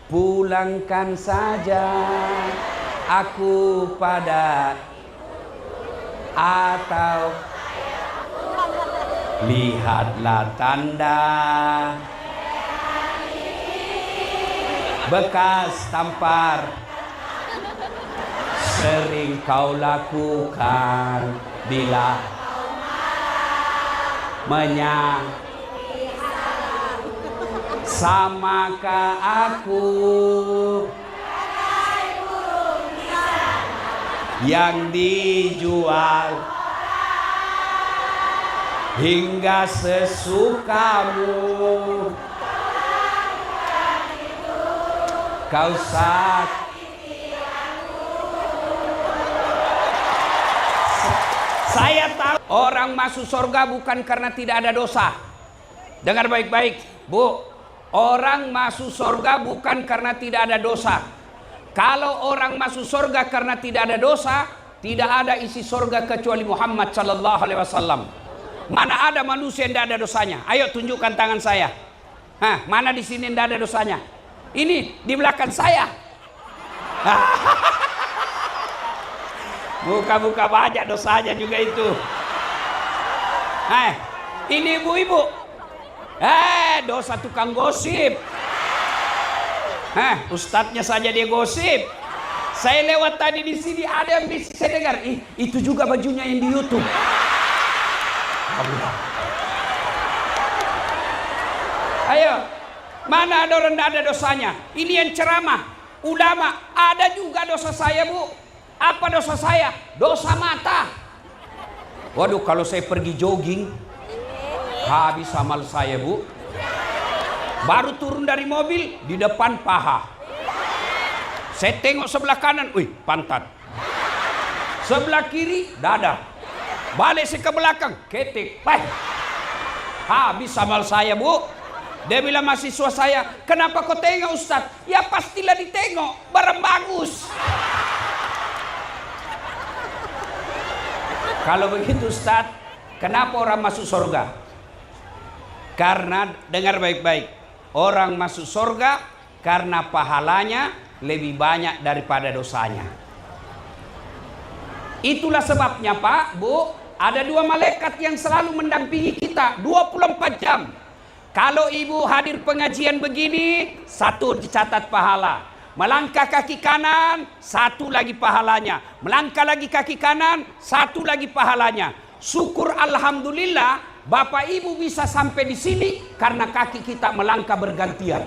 pulangkan saja aku pada, atau lihatlah tanda bekas tampar sering kau lakukan bila samakah aku yang dijual hingga sesukamu kau sakiti aku. Saya tahu orang masuk surga bukan karena tidak ada dosa. Dengar baik-baik, Bu. Orang masuk surga bukan karena tidak ada dosa. Kalau orang masuk surga karena tidak ada dosa, tidak ada isi surga kecuali Muhammad sallallahu alaihi wasallam. Mana ada manusia yang tidak ada dosanya? Ayo tunjukkan tangan saya. Hah, mana di sini tidak ada dosanya? Ini di belakang saya. Buka-buka banyak dosanya juga itu. Ini ibu-ibu. Dosa tukang gosip. Ustadznya saja dia gosip. Saya lewat tadi di sini ada yang bisa saya dengar. Itu juga bajunya yang di YouTube. Ayo, mana ada orang tidak ada dosanya? Ini yang ceramah, ulama, ada juga dosa saya, Bu. Apa dosa saya? Dosa mata. Waduh, kalau saya pergi jogging, habis amal saya, Bu. Baru turun dari mobil, di depan paha. Saya tengok sebelah kanan, wih, pantat. Sebelah kiri, dada. Balik saya ke belakang, ketik, habis amal saya, Bu. Dia bilang mahasiswa saya, kenapa kau tengok Ustaz? Ya pastilah ditengok, barang bagus. Kalau begitu Ustaz, kenapa orang masuk surga? Karena, dengar baik-baik, orang masuk surga karena pahalanya lebih banyak daripada dosanya. Itulah sebabnya Pak, Bu, ada dua malaikat yang selalu mendampingi kita 24 jam. Kalau ibu hadir pengajian begini, satu dicatat pahala. Melangkah kaki kanan, satu lagi pahalanya. Melangkah lagi kaki kanan, satu lagi pahalanya. Syukur alhamdulillah, Bapak Ibu bisa sampai di sini karena kaki kita melangkah bergantian.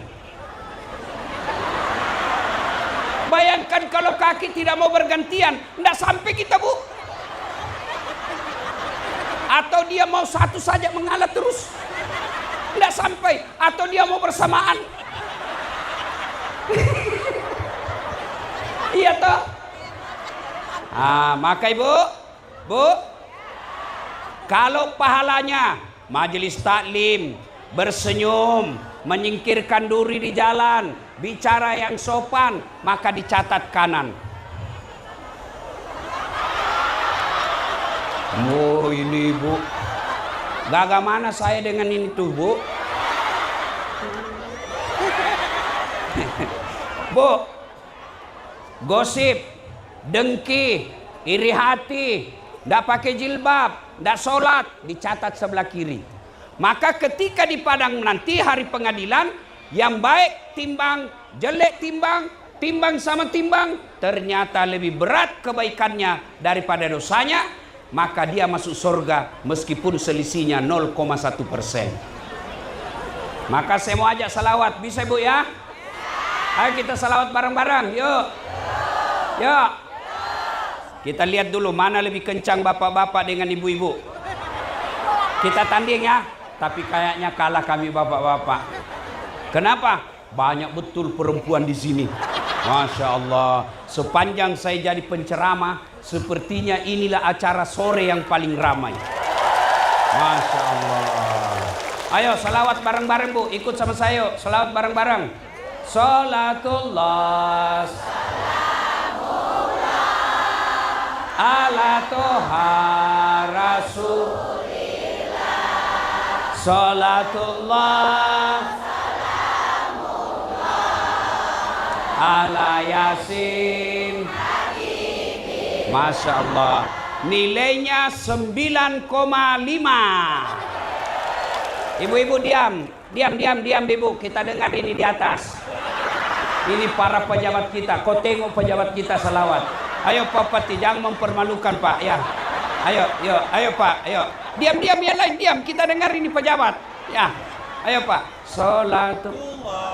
Bayangkan kalau kaki tidak mau bergantian, tidak sampai kita, Bu. Atau dia mau satu saja mengalah terus, tidak sampai. Atau dia mau bersamaan. Iya toh? Maka Ibu, Bu, kalau pahalanya majelis taklim, bersenyum, menyingkirkan duri di jalan, bicara yang sopan, maka dicatat kanan. Oh ini Bu, gagah mana saya dengan ini tuh Bu? Bu, gosip, dengki, iri hati, tidak pakai jilbab, tidak sholat, dicatat sebelah kiri. Maka ketika di padang nanti hari pengadilan, yang baik timbang, jelek timbang, timbang sama timbang, ternyata lebih berat kebaikannya daripada dosanya, maka dia masuk surga meskipun selisihnya 0,1%. Maka saya mau ajak salawat, bisa Bu ya? Ayo kita salawat bareng-bareng, yuk. Yuk. Kita lihat dulu mana lebih kencang bapak-bapak dengan ibu-ibu. Kita tanding ya, tapi kayaknya kalah kami bapak-bapak. Kenapa? Banyak betul perempuan di sini. Masya Allah. Sepanjang saya jadi penceramah, sepertinya inilah acara sore yang paling ramai. Masya Allah. Ayo salawat bareng-bareng Bu, ikut sama saya. Salawat bareng-bareng. Salatullah ala toha rasulillah. Salatullah ala Yasin. Masya Allah. Nilainya 9,5. Ibu-ibu diam. Diam ibu. Kita dengar ini di atas. Ini para pejabat kita. Kau tengok pejabat kita salawat. Ayo Pak Pati, jangan mempermalukan Pak ya. Ayo Pak, ayo. Diam yang lain diam. Kita dengar ini pejabat. Ya. Ayo Pak. Salatullah.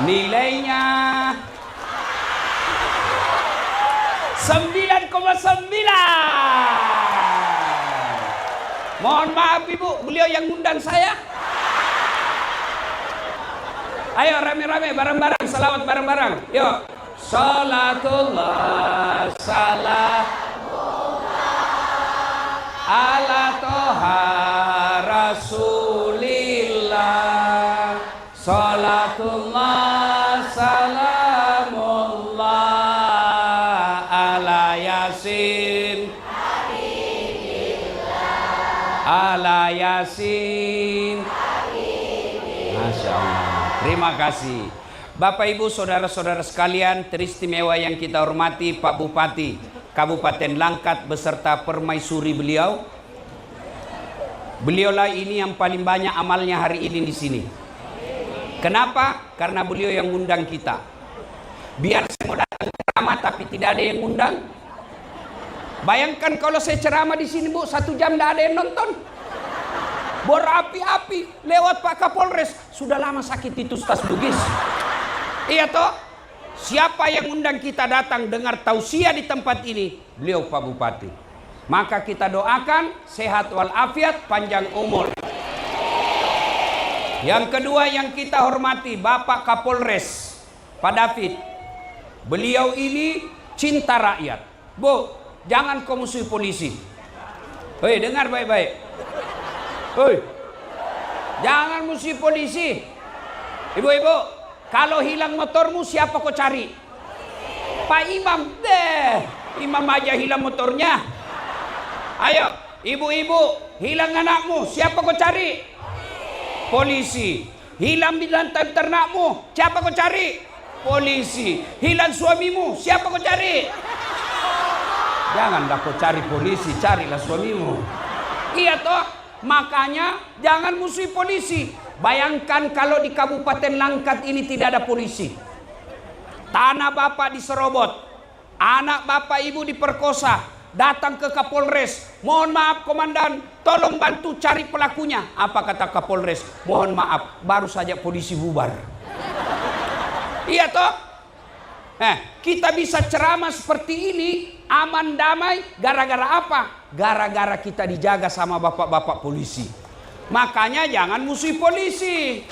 Nilainya 9,9. Mohon maaf ibu, beliau yang ngundang saya. Ayo rame-rame bareng-bareng, salawat bareng-bareng. Yuk. Salatullah ala toha rasulillah. Salatullah salamullah ala Yasin. Ala Yasin. Masya Allah. Terima kasih. Bapak Ibu saudara-saudara sekalian, teristimewa yang kita hormati Pak Bupati Kabupaten Langkat beserta permaisuri beliau. Beliaulah ini yang paling banyak amalnya hari ini di sini. Kenapa? Karena beliau yang ngundang kita. Biar saya mau datang ceramah tapi tidak ada yang ngundang. Bayangkan kalau saya ceramah di sini Bu, 1 jam tidak ada yang nonton. Berapi-api lewat Pak Kapolres. Sudah lama sakit itu tas Bugis. Iya toh? Siapa yang undang kita datang dengar tausiah di tempat ini? Beliau Pak Bupati. Maka kita doakan sehat walafiat, panjang umur. Yang kedua yang kita hormati Bapak Kapolres Pak David. Beliau ini cinta rakyat. Bu, jangan kau musuhi polisi. Hei, dengar baik-baik. Hei, jangan musuhi polisi. Ibu-ibu, kalau hilang motormu siapa kau cari? Pak Imam. Imam aja hilang motornya. Ayo, ibu-ibu, hilang anakmu siapa kau cari? Polisi. Hilang binatang ternakmu siapa kau cari? Polisi. Hilang suamimu siapa kau cari? Janganlah kau cari polisi, carilah suamimu. Iya toh? Makanya jangan musuhi polisi. Bayangkan kalau di Kabupaten Langkat ini tidak ada polisi. Tanah bapak diserobot, anak bapak ibu diperkosa. Datang ke Kapolres, mohon maaf komandan, tolong bantu cari pelakunya. Apa kata Kapolres? Mohon maaf, baru saja polisi bubar. Iya toh? Kita bisa ceramah seperti ini aman damai gara-gara apa? Gara-gara kita dijaga sama bapak-bapak polisi. Makanya jangan musuhi polisi.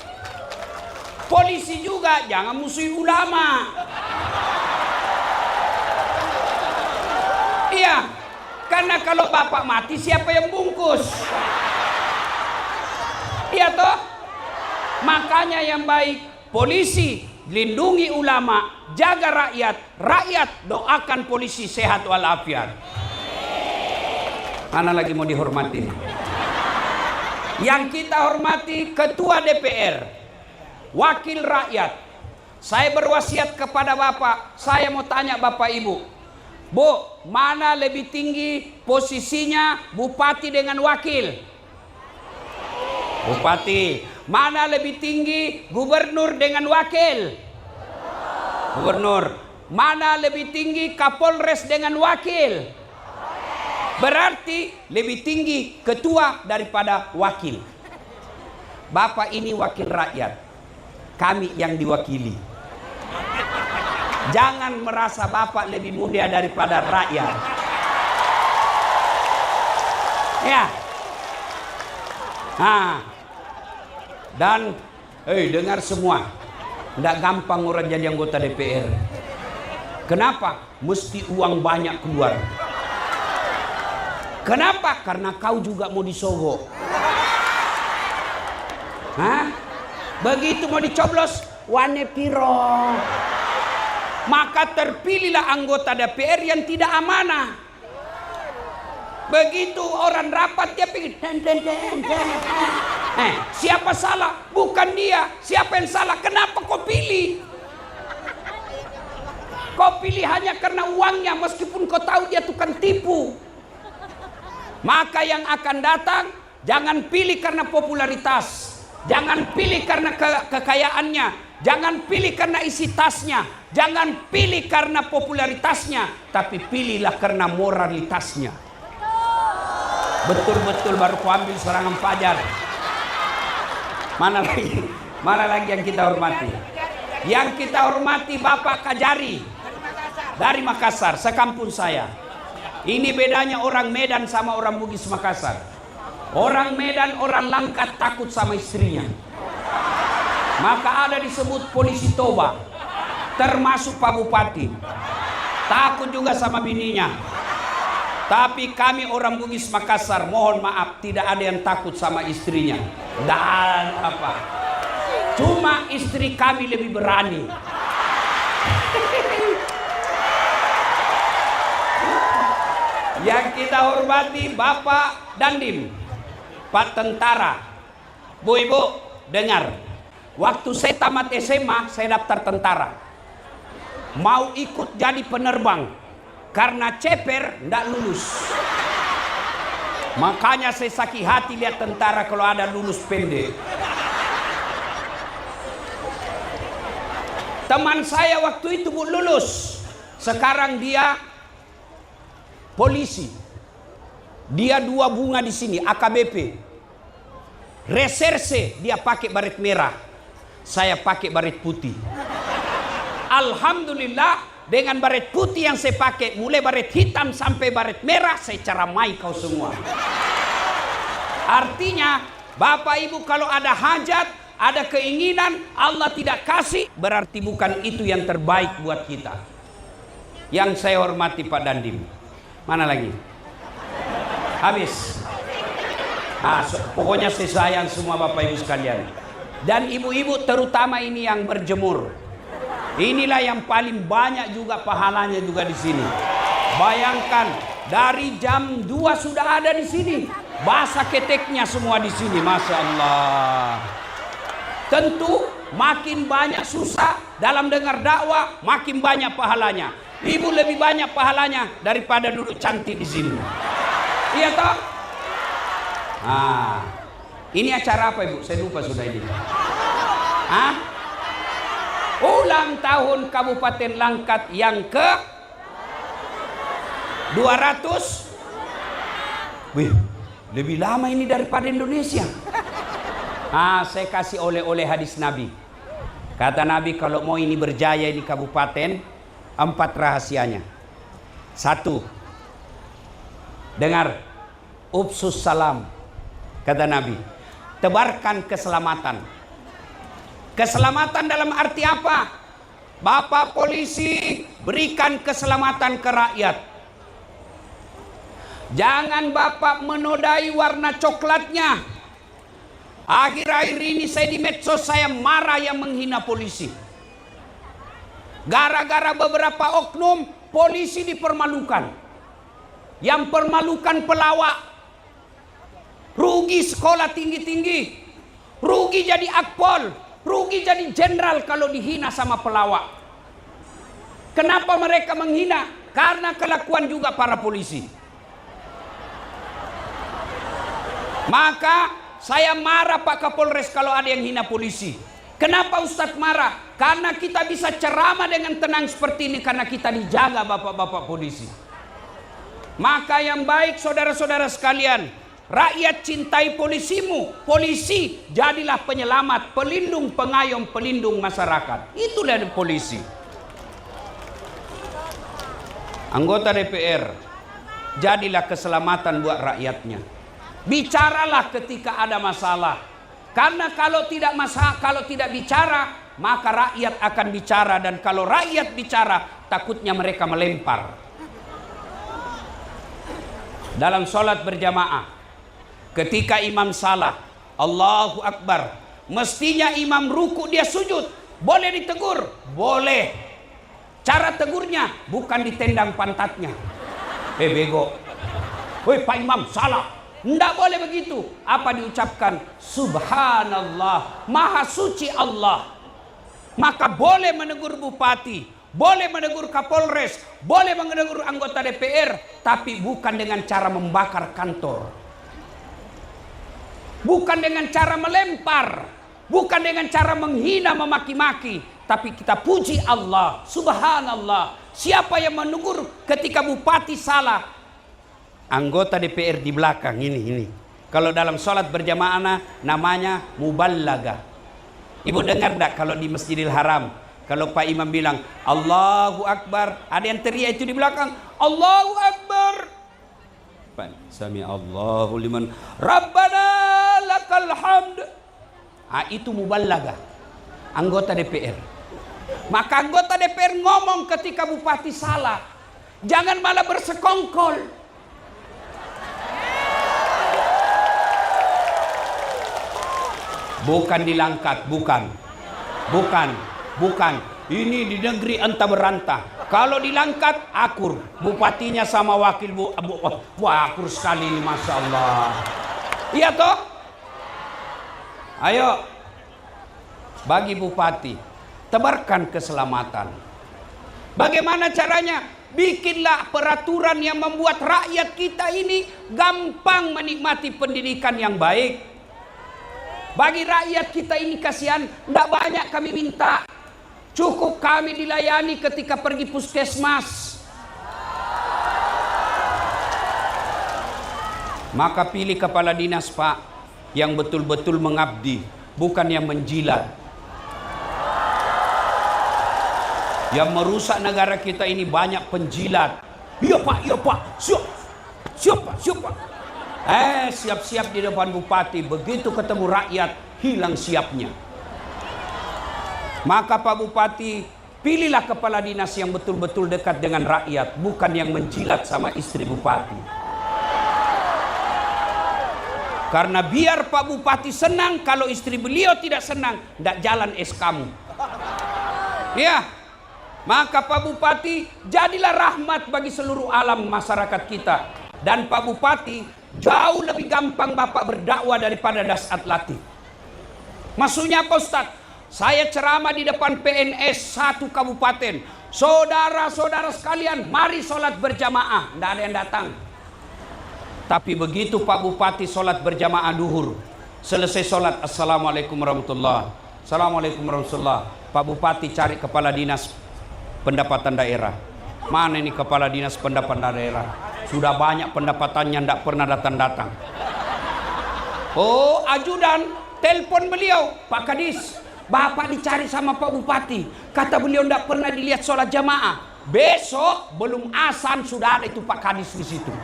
Polisi juga jangan musuhi ulama. Iya, karena kalau bapak mati siapa yang bungkus? Iya toh? Makanya yang baik polisi lindungi ulama, jaga rakyat, rakyat doakan polisi sehat walafiat. Mana lagi mau dihormati? Yang kita hormati ketua DPR, wakil rakyat. Saya berwasiat kepada bapak, saya mau tanya bapak ibu. Bu, mana lebih tinggi posisinya bupati dengan wakil? Bupati. Mana lebih tinggi gubernur dengan wakil? Gubernur. Mana lebih tinggi Kapolres dengan wakil? Berarti lebih tinggi ketua daripada wakil. Bapak ini wakil rakyat, kami yang diwakili. Jangan merasa bapak lebih mulia daripada rakyat. Ya. Dan dengar semua, tidak gampang orang jadi anggota DPR. Kenapa? Mesti uang banyak keluar. Kenapa? Karena kau juga mau disogok. Begitu mau dicoblos, wane piro. Maka terpilihlah anggota DPR yang tidak amanah. Begitu orang rapat dia pikir siapa salah? Bukan dia. Siapa yang salah? Kenapa kau pilih? Kau pilih hanya karena uangnya, meskipun kau tahu dia tukang tipu. Maka yang akan datang, jangan pilih karena popularitas, jangan pilih karena kekayaannya, jangan pilih karena isi tasnya, jangan pilih karena popularitasnya, tapi pilihlah karena moralitasnya. Betul-betul baru ku ambil serangan fajar. Mana lagi? Mana lagi yang kita hormati? Yang kita hormati Bapak Kajari dari Makassar, sekampung saya. Ini bedanya orang Medan sama orang Bugis Makassar. Orang Medan, orang Langkat takut sama istrinya. Maka ada disebut polisi Toba, termasuk Pak Bupati. Takut juga sama bininya. Tapi kami orang Bugis Makassar, mohon maaf, tidak ada yang takut sama istrinya. Dan apa? Cuma istri kami lebih berani. Yang kita hormati Bapak Dandim, Pak Tentara. Bu Ibu, dengar. Waktu saya tamat SMA, saya daftar tentara. Mau ikut jadi penerbang. Karena ceper, tidak lulus. Makanya saya sakit hati lihat tentara kalau ada lulus pendek. Teman saya waktu itu Bu lulus. Sekarang dia polisi. Dia 2 bunga di sini, AKBP. Reserse dia pakai baret merah. Saya pakai baret putih. Alhamdulillah dengan baret putih yang saya pakai, mulai baret hitam sampai baret merah, saya caramai kau semua. Artinya, Bapak Ibu kalau ada hajat, ada keinginan, Allah tidak kasih, berarti bukan itu yang terbaik buat kita. Yang saya hormati Pak Dandim. Mana lagi? Habis. Pokoknya saya sayang semua Bapak Ibu sekalian. Dan ibu-ibu terutama ini yang berjemur. Inilah yang paling banyak juga pahalanya juga di sini. Bayangkan dari jam 2 sudah ada di sini. Basah keteknya semua di sini, Masya Allah. Tentu makin banyak susah dalam dengar dakwah, makin banyak pahalanya. Ibu lebih banyak pahalanya daripada duduk cantik di sini. Iya toh? Ini acara apa Ibu? Saya lupa sudah ini. Ulang tahun Kabupaten Langkat yang ke 200. Wih, lebih lama ini daripada Indonesia. Saya kasih oleh-oleh hadis Nabi. Kata Nabi kalau mau ini berjaya ini kabupaten, 4 rahasianya. 1, dengar, upsus salam. Kata Nabi, tebarkan keselamatan. Keselamatan dalam arti apa? Bapak polisi, berikan keselamatan ke rakyat. Jangan Bapak menodai warna coklatnya. Akhir-akhir ini saya di medsos saya marah yang menghina polisi. Gara-gara beberapa oknum, polisi dipermalukan. Yang permalukan pelawak. Rugi sekolah tinggi-tinggi. Rugi jadi akpol. Rugi jadi jenderal kalau dihina sama pelawak. Kenapa mereka menghina? Karena kelakuan juga para polisi. Maka saya marah Pak Kapolres kalau ada yang hina polisi. Kenapa Ustadz marah? Karena kita bisa ceramah dengan tenang seperti ini karena kita dijaga bapak-bapak polisi. Maka yang baik saudara-saudara sekalian, rakyat cintai polisimu. Polisi jadilah penyelamat, pelindung, pengayom, pelindung masyarakat. Itulah polisi. Anggota DPR, jadilah keselamatan buat rakyatnya. Bicaralah ketika ada masalah. Karena kalau tidak bicara, maka rakyat akan bicara, dan kalau rakyat bicara, takutnya mereka melempar. Dalam sholat berjamaah, ketika imam salah, Allahu Akbar, Mestinya imam ruku dia sujud. Boleh ditegur? Boleh. Cara tegurnya bukan ditendang pantatnya. Bego. Woi Pak Imam, salah. Tidak boleh begitu. Apa diucapkan? Subhanallah, Maha Suci Allah. Maka boleh menegur bupati, boleh menegur Kapolres, boleh menegur anggota DPR, tapi bukan dengan cara membakar kantor. Bukan dengan cara melempar, bukan dengan cara menghina, memaki-maki, tapi kita puji Allah. Subhanallah. Siapa yang menegur ketika bupati salah? Anggota DPR di belakang ini. Kalau dalam sholat berjamaah namanya muballaga. Ibu dengar tak kalau di Masjidil Haram, kalau Pak Imam bilang Allahu Akbar, ada yang teriak itu di belakang, Allahu Akbar. Sami Allahu liman Rabbana lakal hamd. Itu muballaga, anggota DPR. Maka anggota DPR ngomong ketika bupati salah, jangan malah bersekongkol. Bukan dilangkat, bukan. Ini di negeri anta berantah. Kalau dilangkat, akur. Bupatinya sama wakil wah, akur sekali ini, Masya Allah. Iya toh? Ayo, bagi bupati, tebarkan keselamatan. Bagaimana caranya? Bikinlah peraturan yang membuat rakyat kita ini gampang menikmati pendidikan yang baik. Bagi rakyat kita ini kasihan, tidak banyak kami minta. Cukup kami dilayani ketika pergi puskesmas. Maka pilih kepala dinas Pak, yang betul-betul mengabdi, bukan yang menjilat. Yang merusak negara kita ini banyak penjilat. Iya Pak, siap Pak. Siap-siap di depan bupati, begitu ketemu rakyat hilang siapnya. Maka Pak Bupati, pilihlah kepala dinas yang betul-betul dekat dengan rakyat, bukan yang menjilat sama istri bupati. Karena biar Pak Bupati senang, kalau istri beliau tidak senang, tidak jalan SK-mu. Ya, maka Pak Bupati jadilah rahmat bagi seluruh alam masyarakat kita. Dan Pak Bupati, jauh lebih gampang Bapak berdakwah daripada Dasat Latif. Maksudnya apa Ustaz? Saya ceramah di depan PNS satu kabupaten. Saudara-saudara sekalian, mari sholat berjamaah. Tidak ada yang datang. Tapi begitu Pak Bupati sholat berjamaah duhur, selesai sholat, Assalamualaikum warahmatullahi. Assalamualaikum warahmatullahi. Pak Bupati cari kepala dinas pendapatan daerah. Mana ini kepala dinas pendapatan daerah? Sudah banyak pendapatannya, tidak pernah datang-datang. Oh, ajudan, telepon beliau, Pak Kadis, Bapak dicari sama Pak Bupati. Kata beliau tidak pernah dilihat sholat jamaah. Besok belum azan sudah ada itu Pak Kadis di situ.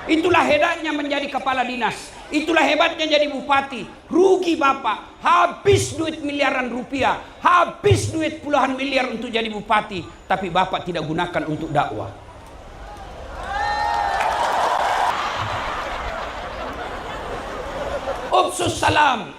Itulah hebatnya menjadi kepala dinas. Itulah hebatnya jadi bupati. Rugi Bapak, habis duit miliaran rupiah, habis duit puluhan miliar untuk jadi bupati, tapi Bapak tidak gunakan untuk dakwah. Upsus salam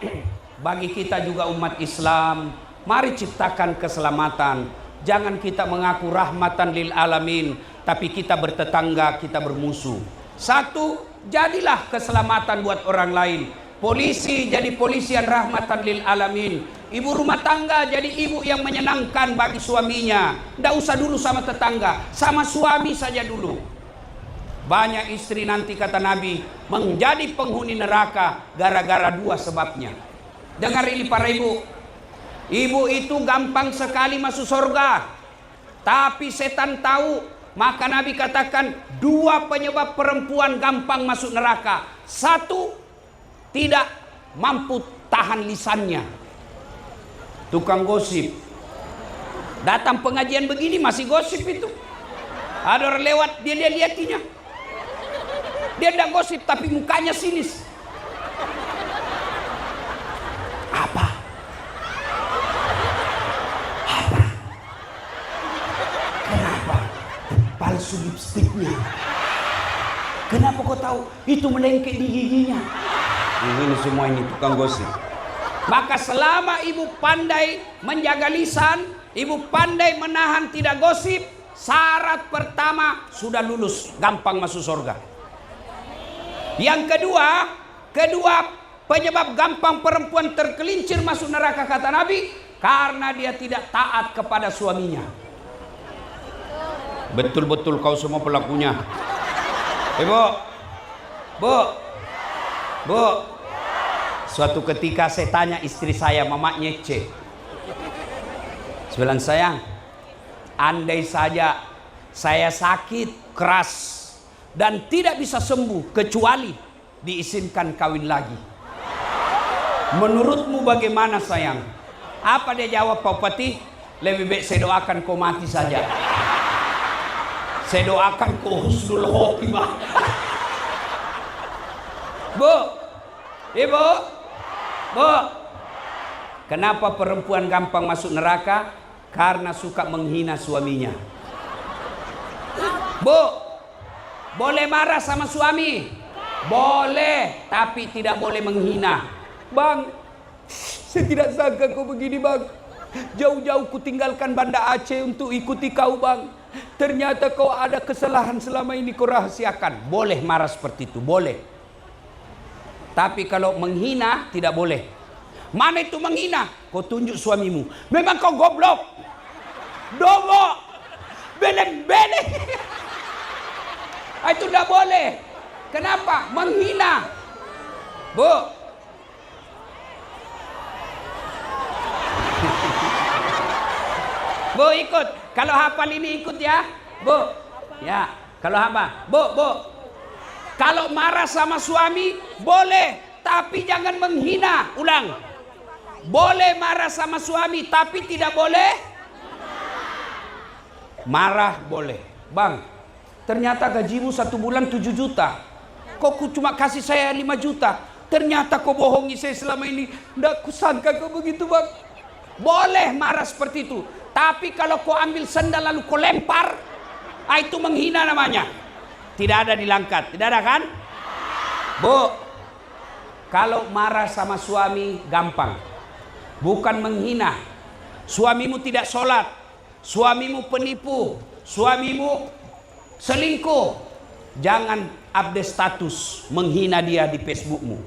bagi kita juga umat Islam. Mari ciptakan keselamatan. Jangan kita mengaku rahmatan lil alamin, tapi kita bertetangga, kita bermusuh. Satu, jadilah keselamatan buat orang lain. Polisi jadi polisi yang rahmatan lil alamin. Ibu rumah tangga jadi ibu yang menyenangkan bagi suaminya. Tidak usah dulu sama tetangga, sama suami saja dulu. Banyak istri nanti kata Nabi menjadi penghuni neraka gara-gara dua sebabnya. Dengar ini para ibu. Ibu itu gampang sekali masuk surga, tapi setan tahu. Maka Nabi katakan dua penyebab perempuan gampang masuk neraka. Satu, tidak mampu tahan lisannya. Tukang gosip. Datang pengajian begini masih gosip itu. Ada orang lewat dia lihat-lihatinya. Dia tidak gosip tapi mukanya sinis. Apa? Kenapa? Palsu lipstiknya. Kenapa kau tahu? Itu melengket di giginya. Ini semua ini tukang gosip. Maka selama ibu pandai menjaga lisan, ibu pandai menahan tidak gosip, syarat pertama sudah lulus, gampang masuk surga. Yang kedua penyebab gampang perempuan tergelincir masuk neraka kata Nabi, karena dia tidak taat kepada suaminya. Betul-betul kau semua pelakunya. Bu, suatu ketika saya tanya istri saya, Mama Nyece, saya bilang, sayang, andai saja saya sakit keras dan tidak bisa sembuh kecuali diizinkan kawin lagi, menurutmu bagaimana sayang? Apa dia jawab, Pak Pati? Lebih baik saya doakan kau mati saja. Saya doakan kau husnul khotimah. Bu, ibu, bu, kenapa perempuan gampang masuk neraka? Karena suka menghina suaminya. Bu, boleh marah sama suami? Boleh, tapi tidak boleh menghina. Bang, saya tidak sangka kau begini bang. Jauh-jauh ku tinggalkan Banda Aceh untuk ikuti kau bang. Ternyata kau ada kesalahan selama ini kau rahasiakan. Boleh marah seperti itu, boleh. Tapi kalau menghina tidak boleh. Mana itu menghina? Kau tunjuk suamimu. Memang kau goblok, dongo, beleng-beleng. Itu tidak boleh. Kenapa? Menghina. Bu, Bu ikut. Kalau hafal ini ikut ya, Bu. Ya, kalau apa? Bu. Kalau marah sama suami boleh, tapi jangan menghina. Ulang. Boleh marah sama suami, tapi tidak boleh marah. Boleh. Bang, ternyata gajimu 1 bulan 7 juta. Kok cuma kasih saya 5 juta? Ternyata kau bohongi saya selama ini. Nggak kusangka kau begitu bang. Boleh marah seperti itu. Tapi kalau kau ambil sendal lalu kau lempar, itu menghina namanya. Tidak ada dilangkat. Tidak ada kan? Bu, kalau marah sama suami gampang. Bukan menghina. Suamimu tidak sholat, suamimu penipu, suamimu selingkuh, jangan update status menghina dia di Facebookmu.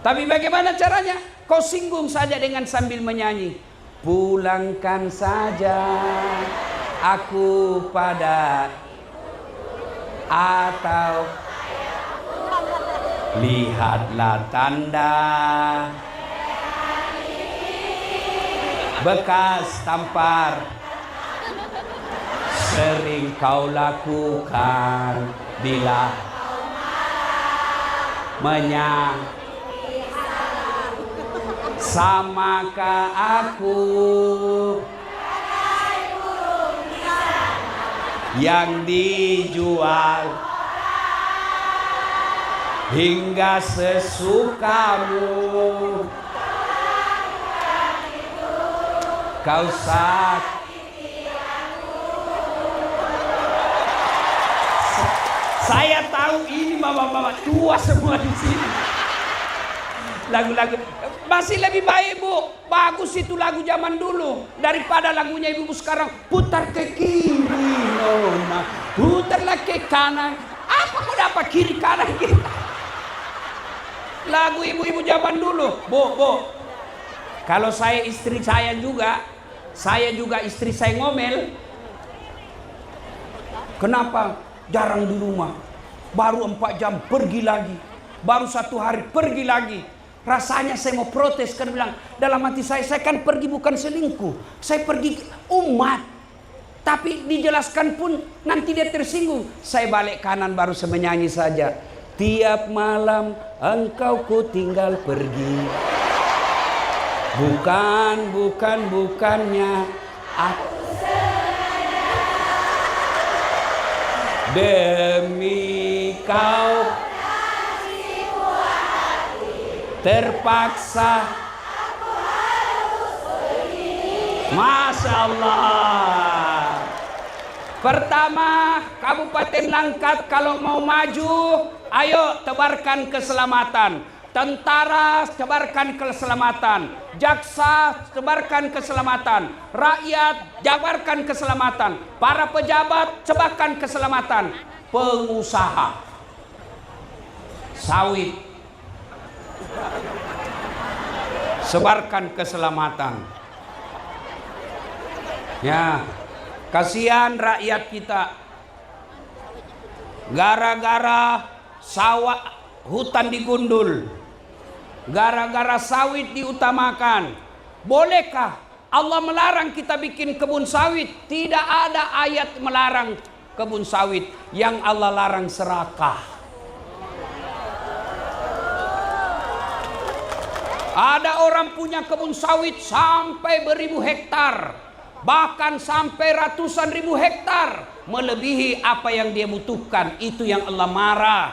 Tapi bagaimana caranya? Kau singgung saja dengan sambil menyanyi. Pulangkan saja aku pada, atau lihatlah tanda bekas tampar sering kau lakukan bila samakah aku yang dijual hingga sesukamu, kau sakiti aku. Saya tahu ini mama-mama tua semua di sini. Lagu-lagu masih lebih baik Bu, bagus itu lagu zaman dulu daripada lagunya ibu sekarang. Putar ke kiri nona, putarlah ke kanan. Apa kau dapat kiri kanan kita? Lagu ibu-ibu zaman dulu. Bu, kalau saya istri saya juga istri saya ngomel. Kenapa jarang di rumah? Baru 4 jam pergi lagi, baru 1 hari pergi lagi. Rasanya saya mau protes, kan bilang dalam hati saya kan pergi bukan selingkuh, saya pergi umat. Tapi dijelaskan pun nanti dia tersinggung. Saya balik kanan baru semenyanyi saja. Tiap malam engkau ku tinggal pergi. Bukannya aku demi kau terpaksa aku harus pergi. Masya Allah. Pertama, Kabupaten Langkat kalau mau maju, ayo tebarkan keselamatan. tentara sebarkan keselamatan, jaksa sebarkan keselamatan, rakyat jabarkan keselamatan, para pejabat sebarkan keselamatan, pengusaha sawit sebarkan keselamatan. Ya, kasihan rakyat kita. Gara-gara sawah hutan digundul, gara-gara sawit diutamakan. Bolehkah Allah melarang kita bikin kebun sawit? Tidak ada ayat melarang kebun sawit. Yang Allah larang serakah. Ada orang punya kebun sawit sampai beribu hektar, bahkan sampai ratusan ribu hektar, melebihi apa yang dia butuhkan. Itu yang Allah marah.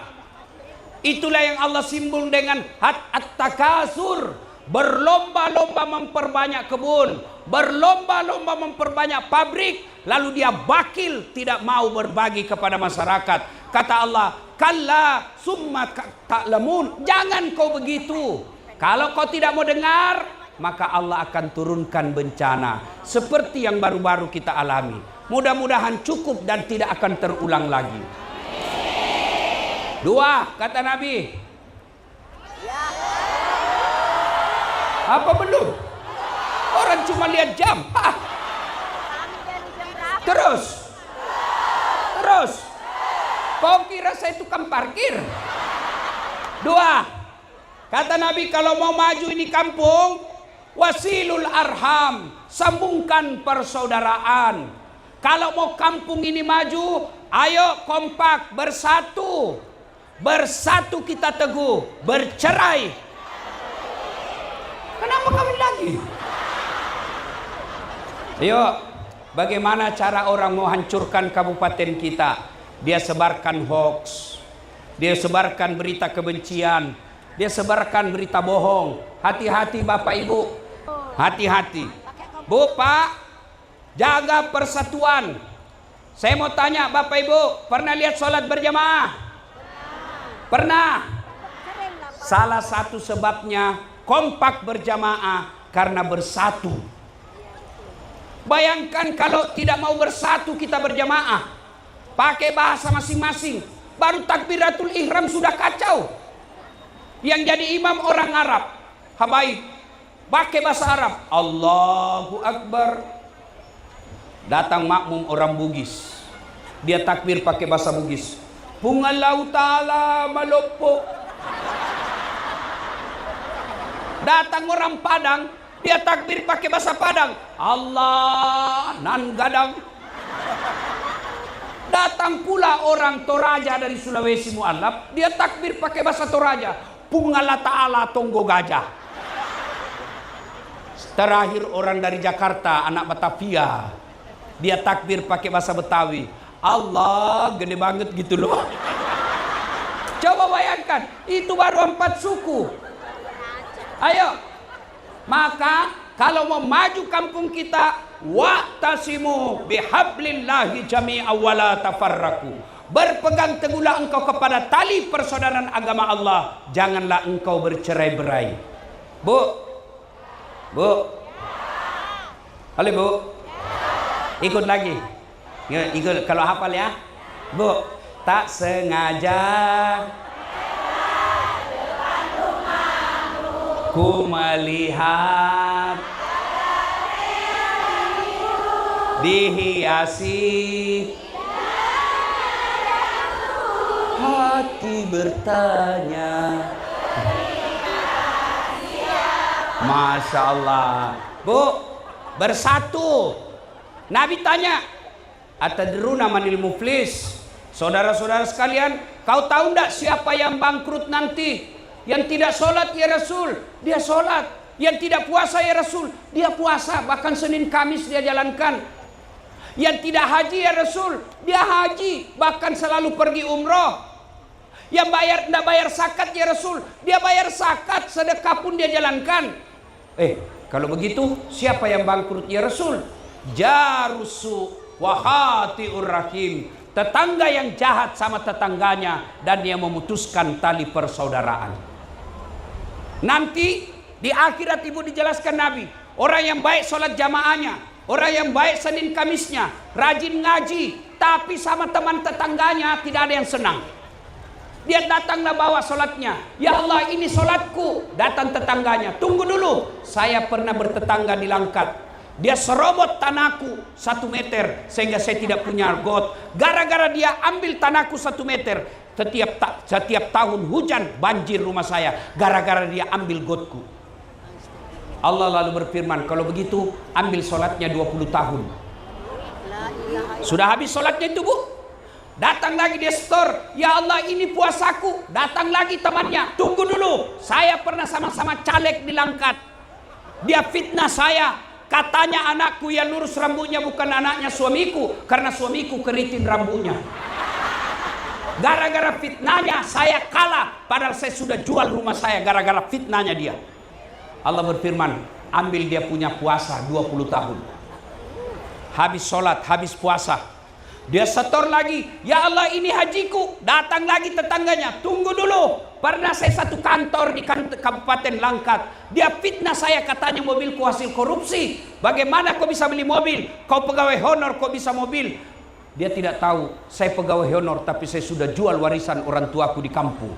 Itulah yang Allah simbol dengan at-takasur, berlomba-lomba memperbanyak kebun, berlomba-lomba memperbanyak pabrik, lalu dia bakil, tidak mau berbagi kepada masyarakat. Kata Allah, kalla summa ta'lamun, jangan kau begitu. Kalau kau tidak mau dengar, maka Allah akan turunkan bencana seperti yang baru-baru kita alami. Mudah-mudahan cukup dan tidak akan terulang lagi. 2, kata Nabi. Apa belum? Orang cuma lihat jam. Terus. Kau kira saya tukang parkir? 2, kata Nabi, kalau mau maju ini kampung, wasilul arham, sambungkan persaudaraan. Kalau mau kampung ini maju, ayo kompak, bersatu. Bersatu kita teguh, bercerai. Kenapa kami lagi? Ayo, bagaimana cara orang mau hancurkan kabupaten kita? Dia sebarkan hoax, dia sebarkan berita kebencian, dia sebarkan berita bohong. Hati-hati Bapak Ibu, hati-hati. Bu, Pak, jaga persatuan. Saya mau tanya Bapak Ibu, pernah lihat sholat berjamaah? Pernah. Salah satu sebabnya kompak berjamaah karena bersatu. Bayangkan kalau tidak mau bersatu kita berjamaah, pakai bahasa masing-masing, baru takbiratul ihram sudah kacau. Yang jadi imam orang Arab, habaib, pakai bahasa Arab, Allahu Akbar. Datang makmum orang Bugis, dia takbir pakai bahasa Bugis, Pungalau ta'ala malopok. Datang orang Padang, dia takbir pakai bahasa Padang, Allah nan gadang. Datang pula orang Toraja dari Sulawesi Mualaf, dia takbir pakai bahasa Toraja, Pungala ta'ala tonggo gajah. Terakhir orang dari Jakarta, anak Batavia, dia takbir pakai bahasa Betawi, Allah gede banget gitu loh. Coba bayangkan, itu baru 4 suku. Ayo, maka kalau mau maju kampung kita, wa'tasimu bihablillahi jami'a wala tafarraku. Berpegang teguhlah engkau kepada tali persaudaraan agama Allah, janganlah engkau bercerai-berai. Bu, halo Bu, ikut lagi. Ikut kalau hafal ya. Bu, tak sengaja ku melihat dihiasi hati bertanya. Masya Allah. Bu, bersatu. Nabi tanya, atadruna manil muflis? Saudara-saudara sekalian, kau tahu enggak siapa yang bangkrut nanti? Yang tidak sholat ya Rasul, dia sholat. Yang tidak puasa ya Rasul, dia puasa. Bahkan Senin Kamis dia jalankan. Yang tidak haji ya Rasul, dia haji. Bahkan selalu pergi umroh. Yang tidak bayar zakat ya Rasul, dia bayar zakat. Sedekah pun dia jalankan. Kalau begitu siapa yang bangkrut ya Rasul? Jarusu wahatiur rahim, tetangga yang jahat sama tetangganya dan dia memutuskan tali persaudaraan. Nanti di akhirat ibu dijelaskan Nabi, orang yang baik sholat jamaahnya, orang yang baik Senin Kamisnya, rajin ngaji, tapi sama teman tetangganya tidak ada yang senang. Dia datanglah bawa sholatnya, ya Allah ini sholatku. Datang tetangganya, tunggu dulu, saya pernah bertetangga di Langkat, dia serobot tanahku 1 meter sehingga saya tidak punya got. Gara-gara dia ambil tanahku 1 meter, setiap tahun hujan banjir rumah saya, gara-gara dia ambil gotku. Allah lalu berfirman, kalau begitu ambil sholatnya 20 tahun. Sudah habis sholatnya itu bu, datang lagi dia store, ya Allah ini puasaku. Datang lagi temannya, tunggu dulu, saya pernah sama-sama caleg di Langkat, dia fitnah saya, katanya anakku yang lurus rambutnya bukan anaknya suamiku, karena suamiku keriting rambutnya. Gara-gara fitnahnya saya kalah, padahal saya sudah jual rumah saya gara-gara fitnahnya dia. Allah berfirman, ambil dia punya puasa 20 tahun. Habis sholat, habis puasa, dia setor lagi, ya Allah ini hajiku. Datang lagi tetangganya, tunggu dulu, pernah saya satu kantor di Kabupaten Langkat, dia fitnah saya, katanya mobilku hasil korupsi. Bagaimana kau bisa beli mobil? Kau pegawai honor kau bisa mobil? Dia tidak tahu saya pegawai honor, tapi saya sudah jual warisan orang tuaku di kampung.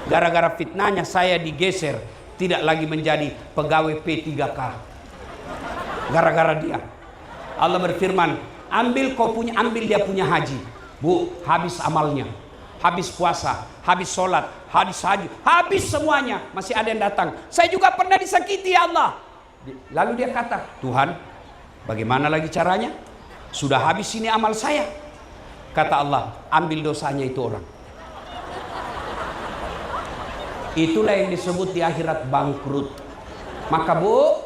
Gara-gara fitnahnya saya digeser, tidak lagi menjadi pegawai P3K. Gara-gara dia. Allah berfirman, ambil dia punya haji. Bu, habis amalnya, habis puasa, habis sholat, habis haji, habis semuanya, masih ada yang datang. Saya juga pernah disakiti ya Allah. Lalu dia kata, Tuhan, bagaimana lagi caranya? Sudah habis ini amal saya. Kata Allah, ambil dosanya itu orang. Itulah yang disebut di akhirat bangkrut. Maka bu,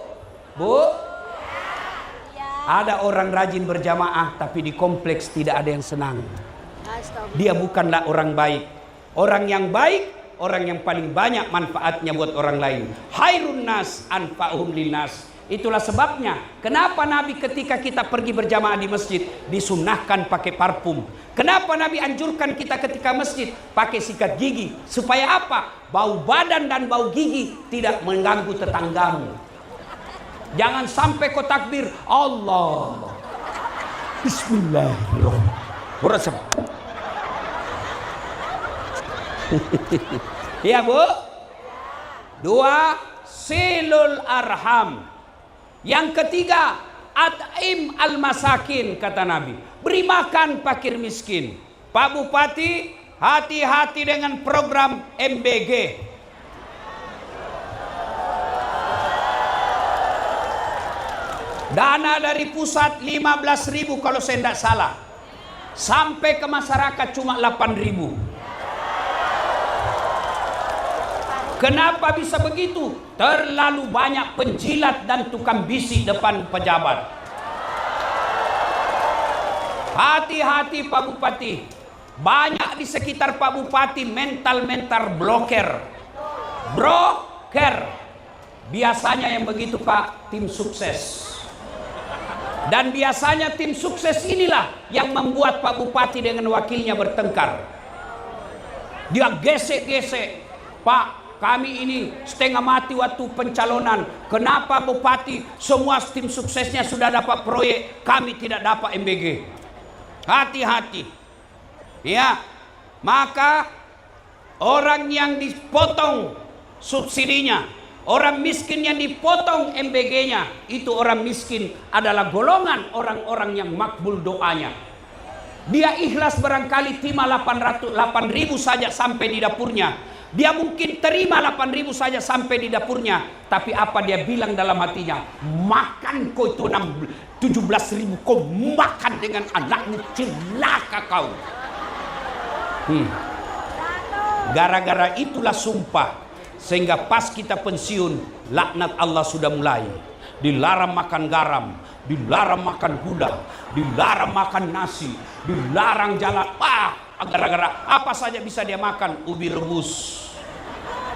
ada orang rajin berjamaah tapi di kompleks tidak ada yang senang. Dia bukanlah orang baik. Orang yang baik, orang yang paling banyak manfaatnya buat orang lain. Khairun nas anfa'uhum linnas. Itulah sebabnya kenapa Nabi ketika kita pergi berjamaah di masjid disunnahkan pakai parfum. Kenapa Nabi anjurkan kita ketika masjid pakai sikat gigi? Supaya apa? Bau badan dan bau gigi tidak mengganggu tetanggamu. Jangan sampai kau takbir Allah, Bismillahirrahmanirrahim. Ya bu. 2, silul arham. Yang ketiga, at'im al-masakin, kata Nabi, beri makan fakir miskin. Pak Bupati, hati-hati dengan program MBG. Dana dari pusat 15.000 kalau saya tidak salah, sampai ke masyarakat cuma 8.000. Kenapa bisa begitu? Terlalu banyak penjilat dan tukang bisi depan pejabat. Hati-hati Pak Bupati. Banyak di sekitar Pak Bupati mental bloker. Biasanya yang begitu Pak, tim sukses. Dan biasanya tim sukses inilah yang membuat Pak Bupati dengan wakilnya bertengkar. Dia gesek-gesek. Pak, kami ini setengah mati waktu pencalonan. Kenapa Bupati semua tim suksesnya sudah dapat proyek, kami tidak dapat MBG? Hati-hati. Ya, maka orang yang dipotong subsidinya, orang miskin yang dipotong MBG-nya, itu orang miskin adalah golongan orang-orang yang makbul doanya. Dia ikhlas barangkali terima 8.000 saja sampai di dapurnya. Dia mungkin terima 8.000 saja sampai di dapurnya. Tapi apa dia bilang dalam hatinya? Makan kau itu 17.000, kau makan dengan anaknya, celaka kau. Gara-gara itulah sumpah, sehingga pas kita pensiun, laknat Allah sudah mulai. Dilarang makan garam, dilarang makan gula, dilarang makan nasi, dilarang jalan. Gara-gara apa saja bisa dia makan? Ubi rebus.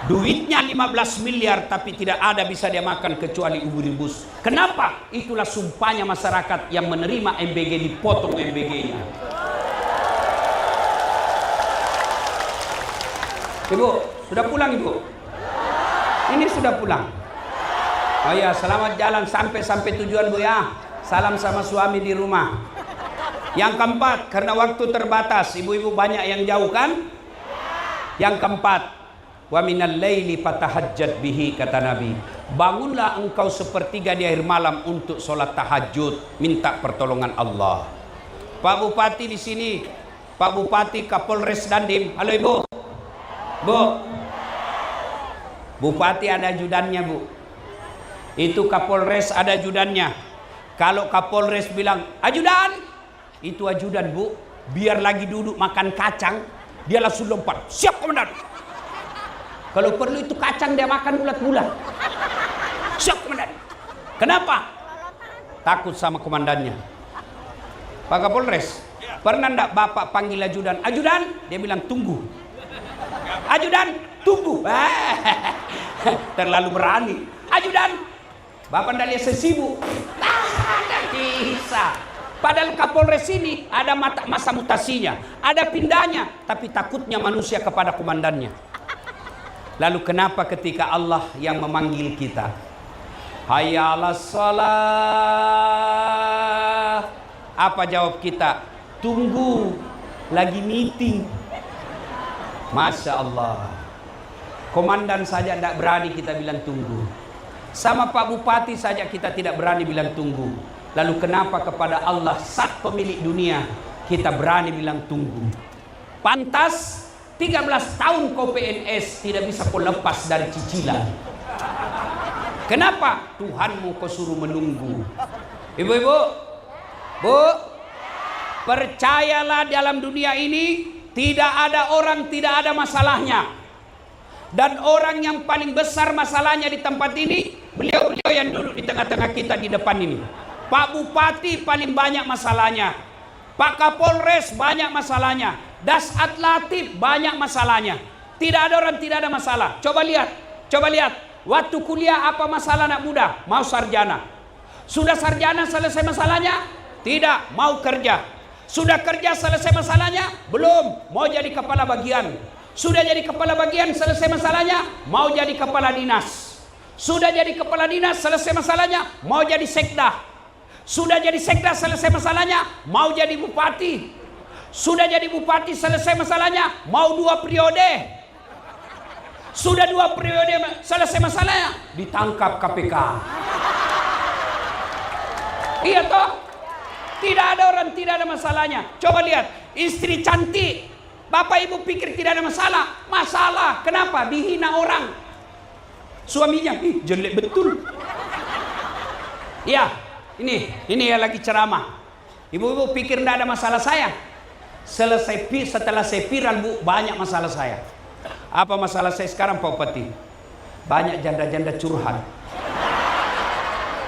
Duitnya 15 miliar tapi tidak ada bisa dia makan kecuali ubi rebus. Kenapa? Itulah sumpahnya masyarakat yang menerima MBG, dipotong MBG-nya. Ibu, sudah pulang Ibu? Ini sudah pulang. Oh ya, selamat jalan sampai tujuan Bu ya. Salam sama suami di rumah. Yang keempat, karena waktu terbatas, ibu-ibu banyak yang jauh kan? Yang keempat, wa minal laili fatahajjat bihi, kata Nabi. Bangunlah engkau sepertiga di akhir malam untuk sholat tahajud, minta pertolongan Allah. Pak Bupati di sini, Pak Bupati Kapolres Dandim. Halo Ibu. Bu. Bupati ada ajudannya Bu. Itu Kapolres ada ajudannya. Kalau Kapolres bilang, ajudan, itu ajudan Bu, biar lagi duduk makan kacang, dia langsung lompat, siap komandan. Kalau perlu itu kacang dia makan bulat-bulat, siap komandan. Kenapa? Takut sama komandannya. Pak Kapolres, pernah enggak Bapak panggil ajudan, ajudan? Dia bilang tunggu. Ajudan, tunggu. Terlalu berani. Ajudan, Bapak ndak lihat sesibuk. Tidak bisa. Padahal Kapolres ini ada masa mutasinya, ada pindahnya, tapi takutnya manusia kepada komandannya. Lalu kenapa ketika Allah yang memanggil kita, hayya 'alas shalah, apa jawab kita? Tunggu, lagi meeting. Masya Allah. Komandan saja tidak berani kita bilang tunggu. Sama Pak Bupati saja kita tidak berani bilang tunggu. Lalu kenapa kepada Allah sang pemilik dunia kita berani bilang tunggu? Pantas 13 tahun kau PNS tidak bisa kau lepas dari cicilan. Kenapa? Tuhanmu kau suruh menunggu. Ibu-ibu, Bu, percayalah dalam dunia ini tidak ada orang tidak ada masalahnya. Dan orang yang paling besar masalahnya di tempat ini, beliau-beliau yang duduk di tengah-tengah kita di depan ini. Pak Bupati paling banyak masalahnya. Pak Kapolres banyak masalahnya. Dasat Latif banyak masalahnya. Tidak ada orang tidak ada masalah. Coba lihat. Waktu kuliah apa masalah anak muda? Mau sarjana. Sudah sarjana selesai masalahnya? Tidak, mau kerja. Sudah kerja selesai masalahnya? Belum, mau jadi kepala bagian. Sudah jadi kepala bagian selesai masalahnya, mau jadi kepala dinas. Sudah jadi kepala dinas selesai masalahnya, mau jadi sekda. Sudah jadi sekda selesai masalahnya, mau jadi bupati. Sudah jadi bupati selesai masalahnya, mau 2 periode. Sudah 2 periode selesai masalahnya, ditangkap KPK. Iya toh? Tidak ada orang tidak ada masalahnya. Coba lihat, istri cantik, Bapak Ibu pikir tidak ada masalah. Masalah, kenapa? Dihina orang. Suaminya, jelek betul. Ya, ini yang lagi ceramah. Ibu-ibu pikir tidak ada masalah saya. Setelah saya viral Bu, banyak masalah saya. Apa masalah saya sekarang Pak Bupati? Banyak janda-janda curhat.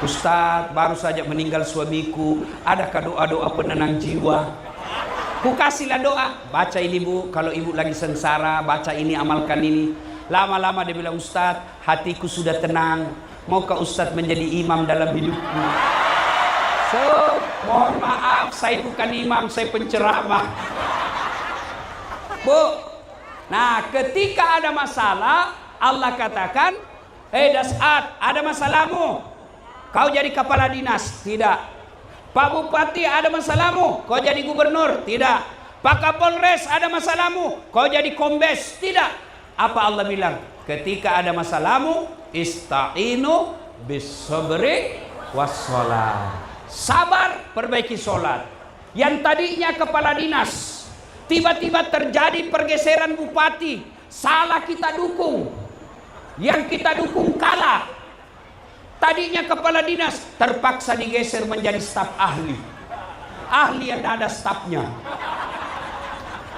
Ustaz, baru saja meninggal suamiku, adakah doa-doa penenang jiwa? Ku kasihlah doa, baca ini Bu, kalau ibu lagi sengsara, baca ini, amalkan ini. Lama-lama dia bilang, Ustaz, hatiku sudah tenang, maukah Ustaz menjadi imam dalam hidupku? So, mohon maaf, saya bukan imam, saya penceramah. Bu, nah ketika ada masalah, Allah katakan, Dasat, ada masalahmu, kau jadi kepala dinas? Tidak. Pak Bupati ada masalahmu, kau jadi gubernur? Tidak. Pak Kapolres ada masalahmu, kau jadi kombes? Tidak. Apa Allah bilang? Ketika ada masalahmu, ista'inu bis-sabri was-shalah. Sabar, perbaiki sholat. Yang tadinya kepala dinas, tiba-tiba terjadi pergeseran bupati, salah kita dukung. Yang kita dukung kalah. Tadinya kepala dinas terpaksa digeser menjadi staf ahli. Ahli yang ada stafnya.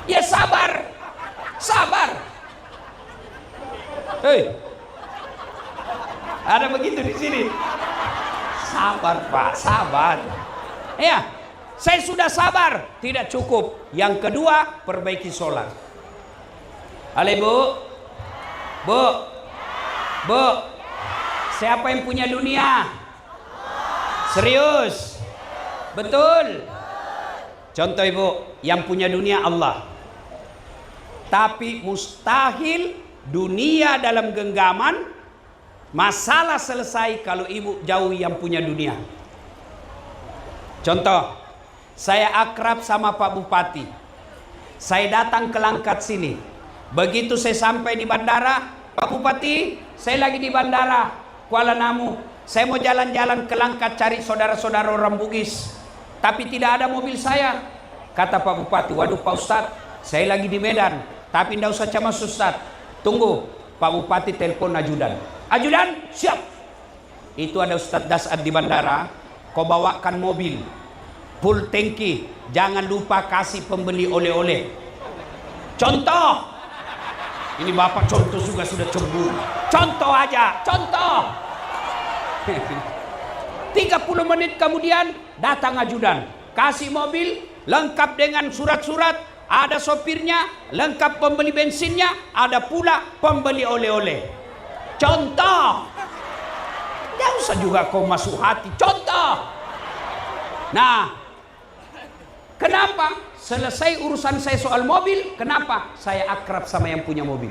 Ya sabar. Sabar. Hei. Ada begitu di sini. Sabar Pak, sabar. Ya, saya sudah sabar. Tidak cukup. Yang kedua, perbaiki sholat. Halo Bu. Bu. Bu. Siapa yang punya dunia? Serius? Betul? Contoh Ibu, yang punya dunia Allah. Tapi mustahil dunia dalam genggaman Masalah selesai kalau ibu jauhi yang punya dunia. Contoh, saya akrab sama Pak Bupati. Saya datang ke Langkat sini. Begitu saya sampai di bandara, Pak Bupati, saya lagi di bandara Kuala Namu. Saya mau jalan-jalan ke Langkat cari saudara-saudara orang Bugis. Tapi tidak ada mobil saya. Kata Pak Bupati, waduh Pak Ustadz, saya lagi di Medan. Tapi tidak usah cemas Ustadz. Tunggu, Pak Bupati telepon ajudan. Ajudan, siap. Itu ada Ustadz Dasad di bandara. Kau bawakan mobil full tangki, jangan lupa kasih pembeli oleh-oleh. Contoh. Ini bapak contoh juga sudah cemburu. Contoh aja, contoh. 30 menit kemudian datang ajudan. Kasih mobil lengkap dengan surat-surat, ada sopirnya, lengkap pembeli bensinnya, ada pula pembeli oleh-oleh. Contoh. Jangan usah juga kau masuk hati. Contoh. Nah, kenapa? Selesai urusan saya soal mobil, kenapa? Saya akrab sama yang punya mobil.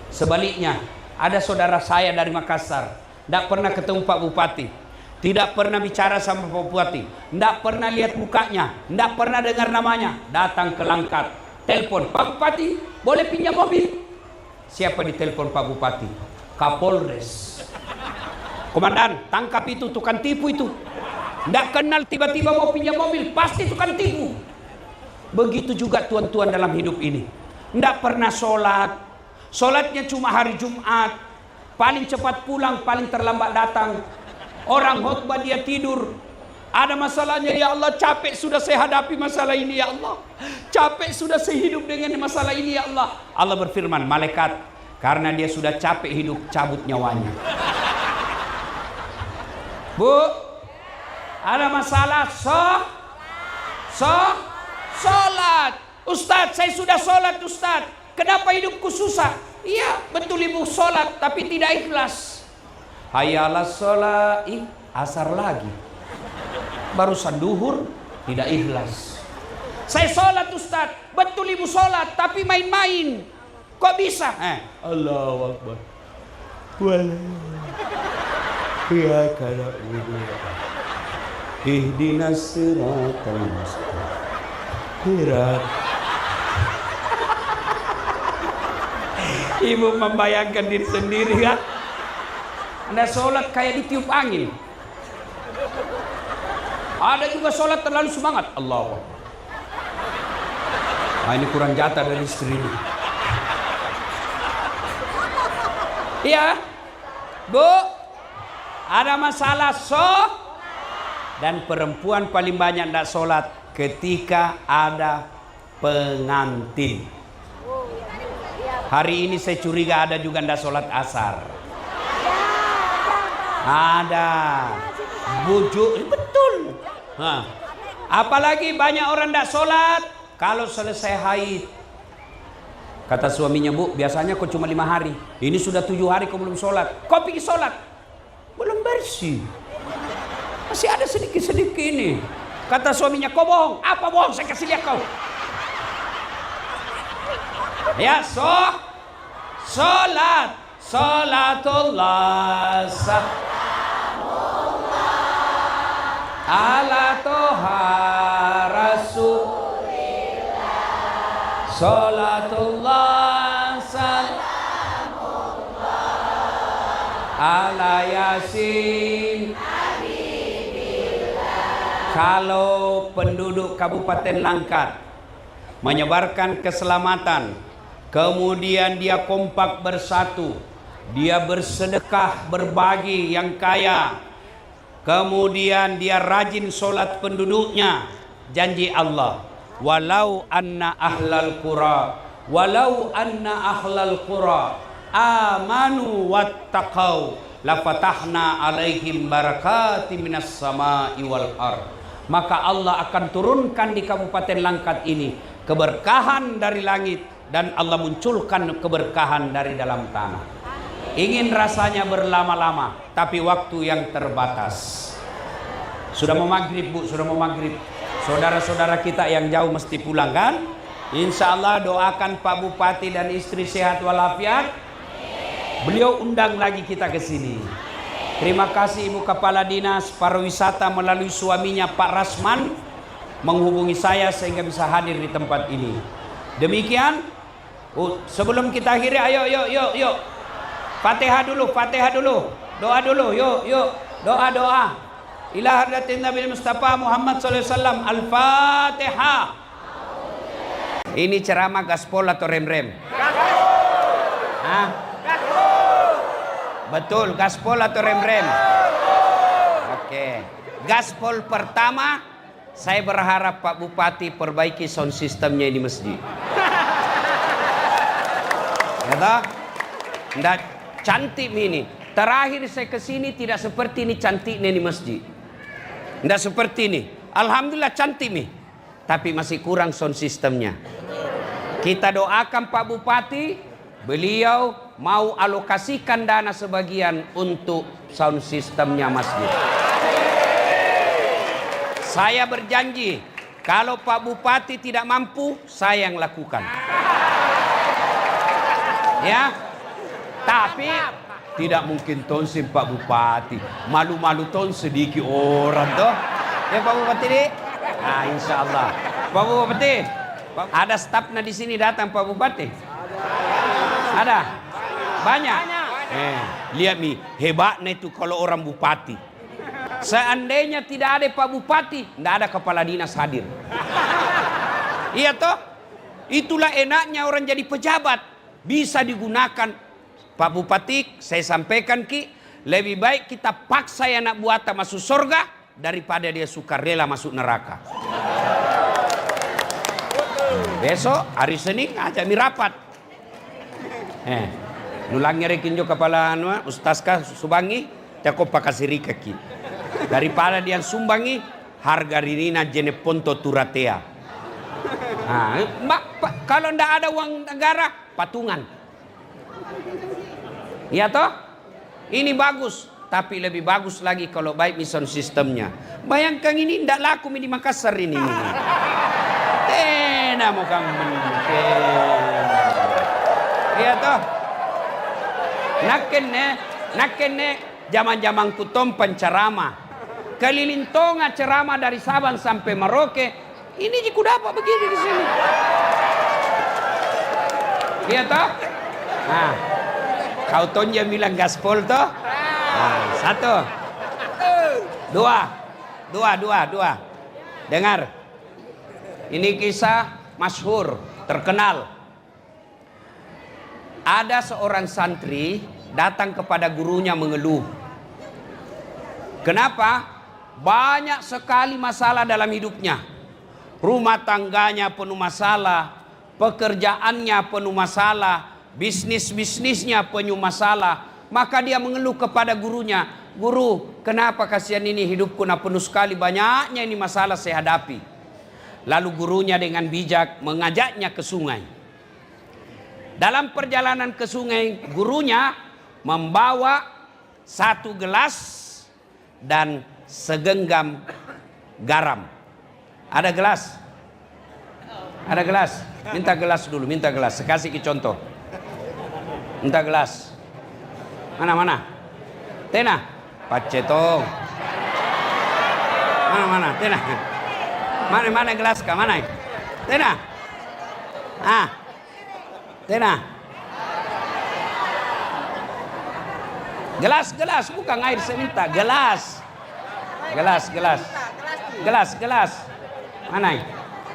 Sebaliknya, ada saudara saya dari Makassar, tidak pernah ketemu Pak Bupati, tidak pernah bicara sama Pak Bupati, tidak pernah lihat mukanya, tidak pernah dengar namanya, datang ke Langkat, telepon, Pak Bupati, boleh pinjam mobil? Siapa ditelepon Pak Bupati? Kapolres. Komandan, tangkap itu, tukang tipu itu. Tidak kenal tiba-tiba mau pinjam mobil, pasti tukang tipu. Begitu juga tuan-tuan dalam hidup ini. Tidak pernah sholat, sholatnya cuma hari Jumat, paling cepat pulang, paling terlambat datang. Orang khutbah dia tidur. Ada masalahnya, ya Allah, capek sudah saya hadapi masalah ini, ya Allah. Capek sudah saya hidup dengan masalah ini, ya Allah. Allah berfirman, malaikat, karena dia sudah capek hidup, cabut nyawanya. Bu, ada masalah, sholat. Ustadz, saya sudah sholat Ustadz. Kenapa hidupku susah? Iya, betul ibu sholat, tapi tidak ikhlas. Hayalah sholat, asar lagi. Barusan duhur, tidak ikhlas. Saya sholat Ustadz, betul ibu sholat, tapi main-main. Kok bisa? Allahu Akbar. Ya kana ihdinas siratal mustaqim. Ibu membayangkan diri sendiri ya. Anda sholat kayak ditiup angin. Ada juga sholat terlalu semangat. Allah. Nah, ini kurang jatah dari istri ini. Iya, Bu. Ada masalah dan perempuan paling banyak tidak sholat ketika ada pengantin. Hari ini saya curiga ada juga tidak sholat asar. Ada. Bujuk, betul. Nah, apalagi banyak orang tidak sholat kalau selesai haid. Kata suaminya, Bu, biasanya kau cuma 5 hari. Ini sudah 7 hari kau belum sholat. Kau pergi sholat. Belum bersih. Masih ada sedikit-sedikit ini. Kata suaminya, kau bohong. Apa bohong? Saya kasih lihat kau. Ya, sholat. Sholatullah. Ala toha rasulillah. Sholatullah. Ala yasin. Kalau penduduk Kabupaten Langkat menyebarkan keselamatan, kemudian dia kompak bersatu, dia bersedekah berbagi yang kaya, kemudian dia rajin sholat penduduknya, janji Allah, walau anna ahlal qura amanu wattaqau lafatahna alaihim barakati minas sama'i wal ard. Maka Allah akan turunkan di Kabupaten Langkat ini keberkahan dari langit, dan Allah munculkan keberkahan dari dalam tanah. Ingin rasanya berlama-lama, tapi waktu yang terbatas. Sudah mau maghrib, Bu, sudah mau maghrib. Saudara-saudara kita yang jauh mesti pulang kan? Insya Allah doakan Pak Bupati dan istri sehat walafiat. Beliau undang lagi kita ke sini. Terima kasih Ibu Kepala Dinas Pariwisata melalui suaminya Pak Rasman menghubungi saya sehingga bisa hadir di tempat ini. Demikian, sebelum kita akhiri, ayo yuk. Fatihah dulu. Doa dulu, yuk. Doa. Ila hadratin Nabi Mustafa Muhammad sallallahu alaihi wasallam. Al-Fatihah. Ini ceramah gaspol atau rem-rem? Betul, gaspol atau rem-rem? Oke. Gaspol pertama, saya berharap Pak Bupati perbaiki sound systemnya di masjid. Ya toh? Nggak cantik ini. Terakhir saya kesini tidak seperti ini cantiknya di masjid. Nggak seperti ini. Alhamdulillah cantik nih. Tapi masih kurang sound systemnya. Kita doakan Pak Bupati, beliau mau alokasikan dana sebagian untuk sound systemnya masjid. Saya berjanji, kalau Pak Bupati tidak mampu, saya yang lakukan. Ya, tapi tidak mungkin tonsin Pak Bupati. Malu-malu ton sedikit orang toh. Ya Pak Bupati nih. Nah, insya Allah. Pak Bupati, ada stafnya di sini datang Pak Bupati. Ada. Banyak. Lihat nih, hebatnya itu kalau orang bupati. Seandainya tidak ada Pak Bupati, tidak ada kepala dinas hadir. Iya toh? Itulah enaknya orang jadi pejabat. Bisa digunakan. Pak Bupati, saya sampaikan Ki, lebih baik kita paksa anak buata masuk surga daripada dia sukarela masuk neraka. Besok hari Senin ajak mi rapat. Nulang nyerekin jo kepala Ustaz Kah Subangi, cakap pakasih rikaki. Daripada dia sumbangi harga rinina jene ponto turatea. Kalau ndak ada uang negara, patungan. Iya toh? Ini bagus, tapi lebih bagus lagi kalau baik mission sistemnya. Bayangkan ini ndak laku di Makassar ini. Mau kamu iya toh? Nakenne zaman-zaman kutom penceramah. Kelilintonga ceramah dari Sabang sampai Merauke. Ini jiku dapat begini di sini. Iya toh? Nah, kau tonja bilang gaspol toh? Nah, satu. Dua. Dengar. Ini kisah masyhur, terkenal. Ada seorang santri datang kepada gurunya mengeluh. Kenapa? Banyak sekali masalah dalam hidupnya. Rumah tangganya penuh masalah, pekerjaannya penuh masalah, bisnisnya penuh masalah. Maka dia mengeluh kepada gurunya, "Guru, kenapa kasihan ini hidupku penuh sekali, banyaknya ini masalah saya hadapi." Lalu gurunya dengan bijak mengajaknya ke sungai. Dalam perjalanan ke sungai, gurunya membawa satu gelas dan segenggam garam. Ada gelas? Ada gelas? Minta gelas dulu, minta gelas. Saya kasih contoh. Minta gelas. Mana? Tena? Pacetong. Mana? Tena? Mana gelas kah? Mana? Tena? Tena? Gelas, bukan air saya minta. Gelas.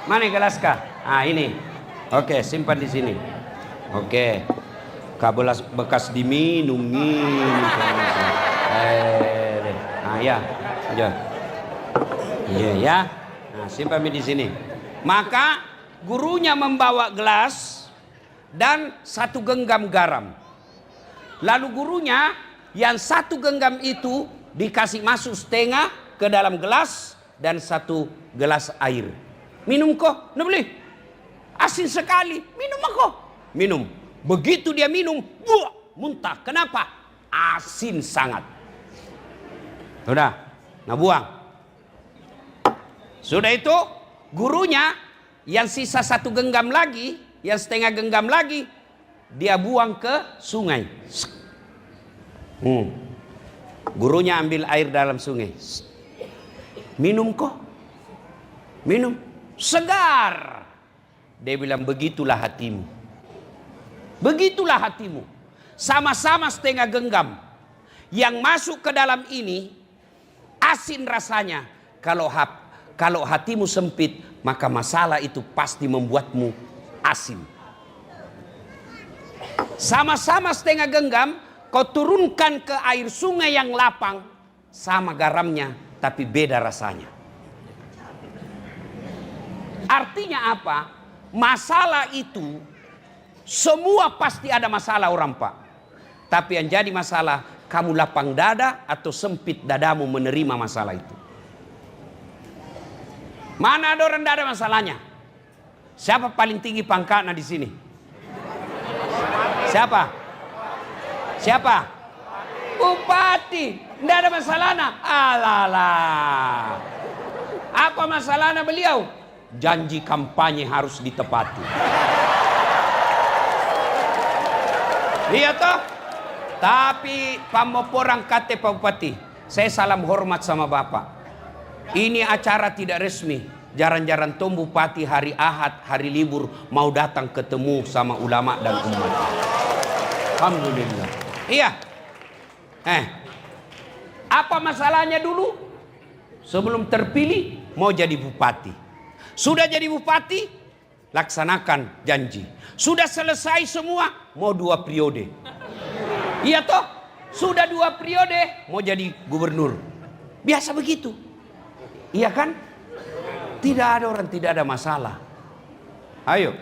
Mana gelas kah? Ini. Oke, simpan di sini. Oke. Kabel bekas diminum ini. Ya. Iya ya. Nah, simpan di sini. Maka gurunya membawa gelas dan satu genggam garam. Lalu gurunya yang satu genggam itu dikasih masuk setengah ke dalam gelas dan satu gelas air. Minum kok, nggak boleh. Asin sekali, minum kok. Minum. Begitu dia minum, muntah. Kenapa? Asin sangat. Sudah, nah buang. Sudah itu, gurunya yang sisa satu genggam lagi, yang setengah genggam lagi, dia buang ke sungai. Gurunya ambil air dalam sungai. Minum kok. Minum. Segar. Dia bilang, begitulah hatimu. Begitulah hatimu. Sama-sama setengah genggam. Yang masuk ke dalam ini, asin rasanya. Kalau hatimu sempit, maka masalah itu pasti membuatmu asin. Sama-sama setengah genggam, kau turunkan ke air sungai yang lapang, sama garamnya, tapi beda rasanya. Artinya apa? Masalah itu, semua pasti ada masalah orang Pak. Tapi yang jadi masalah, kamu lapang dada atau sempit dadamu menerima masalah itu. Mana ada orang tidak ada masalahnya? Siapa paling tinggi pangkatnya di sini? Siapa? Siapa? Bupati. Tidak ada masalahnya. Alalah. Apa masalahnya beliau? Janji kampanye harus ditepati. Iya toh? Tapi pamoporang kate Pak Bupati, saya salam hormat sama Bapak. Ini acara tidak resmi. Jarang-jarang Tom Bupati hari Ahad, hari libur mau datang ketemu sama ulama dan umat. Alhamdulillah. Iya. Apa masalahnya dulu? Sebelum terpilih mau jadi bupati. Sudah jadi bupati, laksanakan janji. Sudah selesai semua, mau 2 periode. Iya toh? Sudah 2 periode, mau jadi gubernur. Biasa begitu. Iya kan? Tidak ada orang tidak ada masalah. Ayo.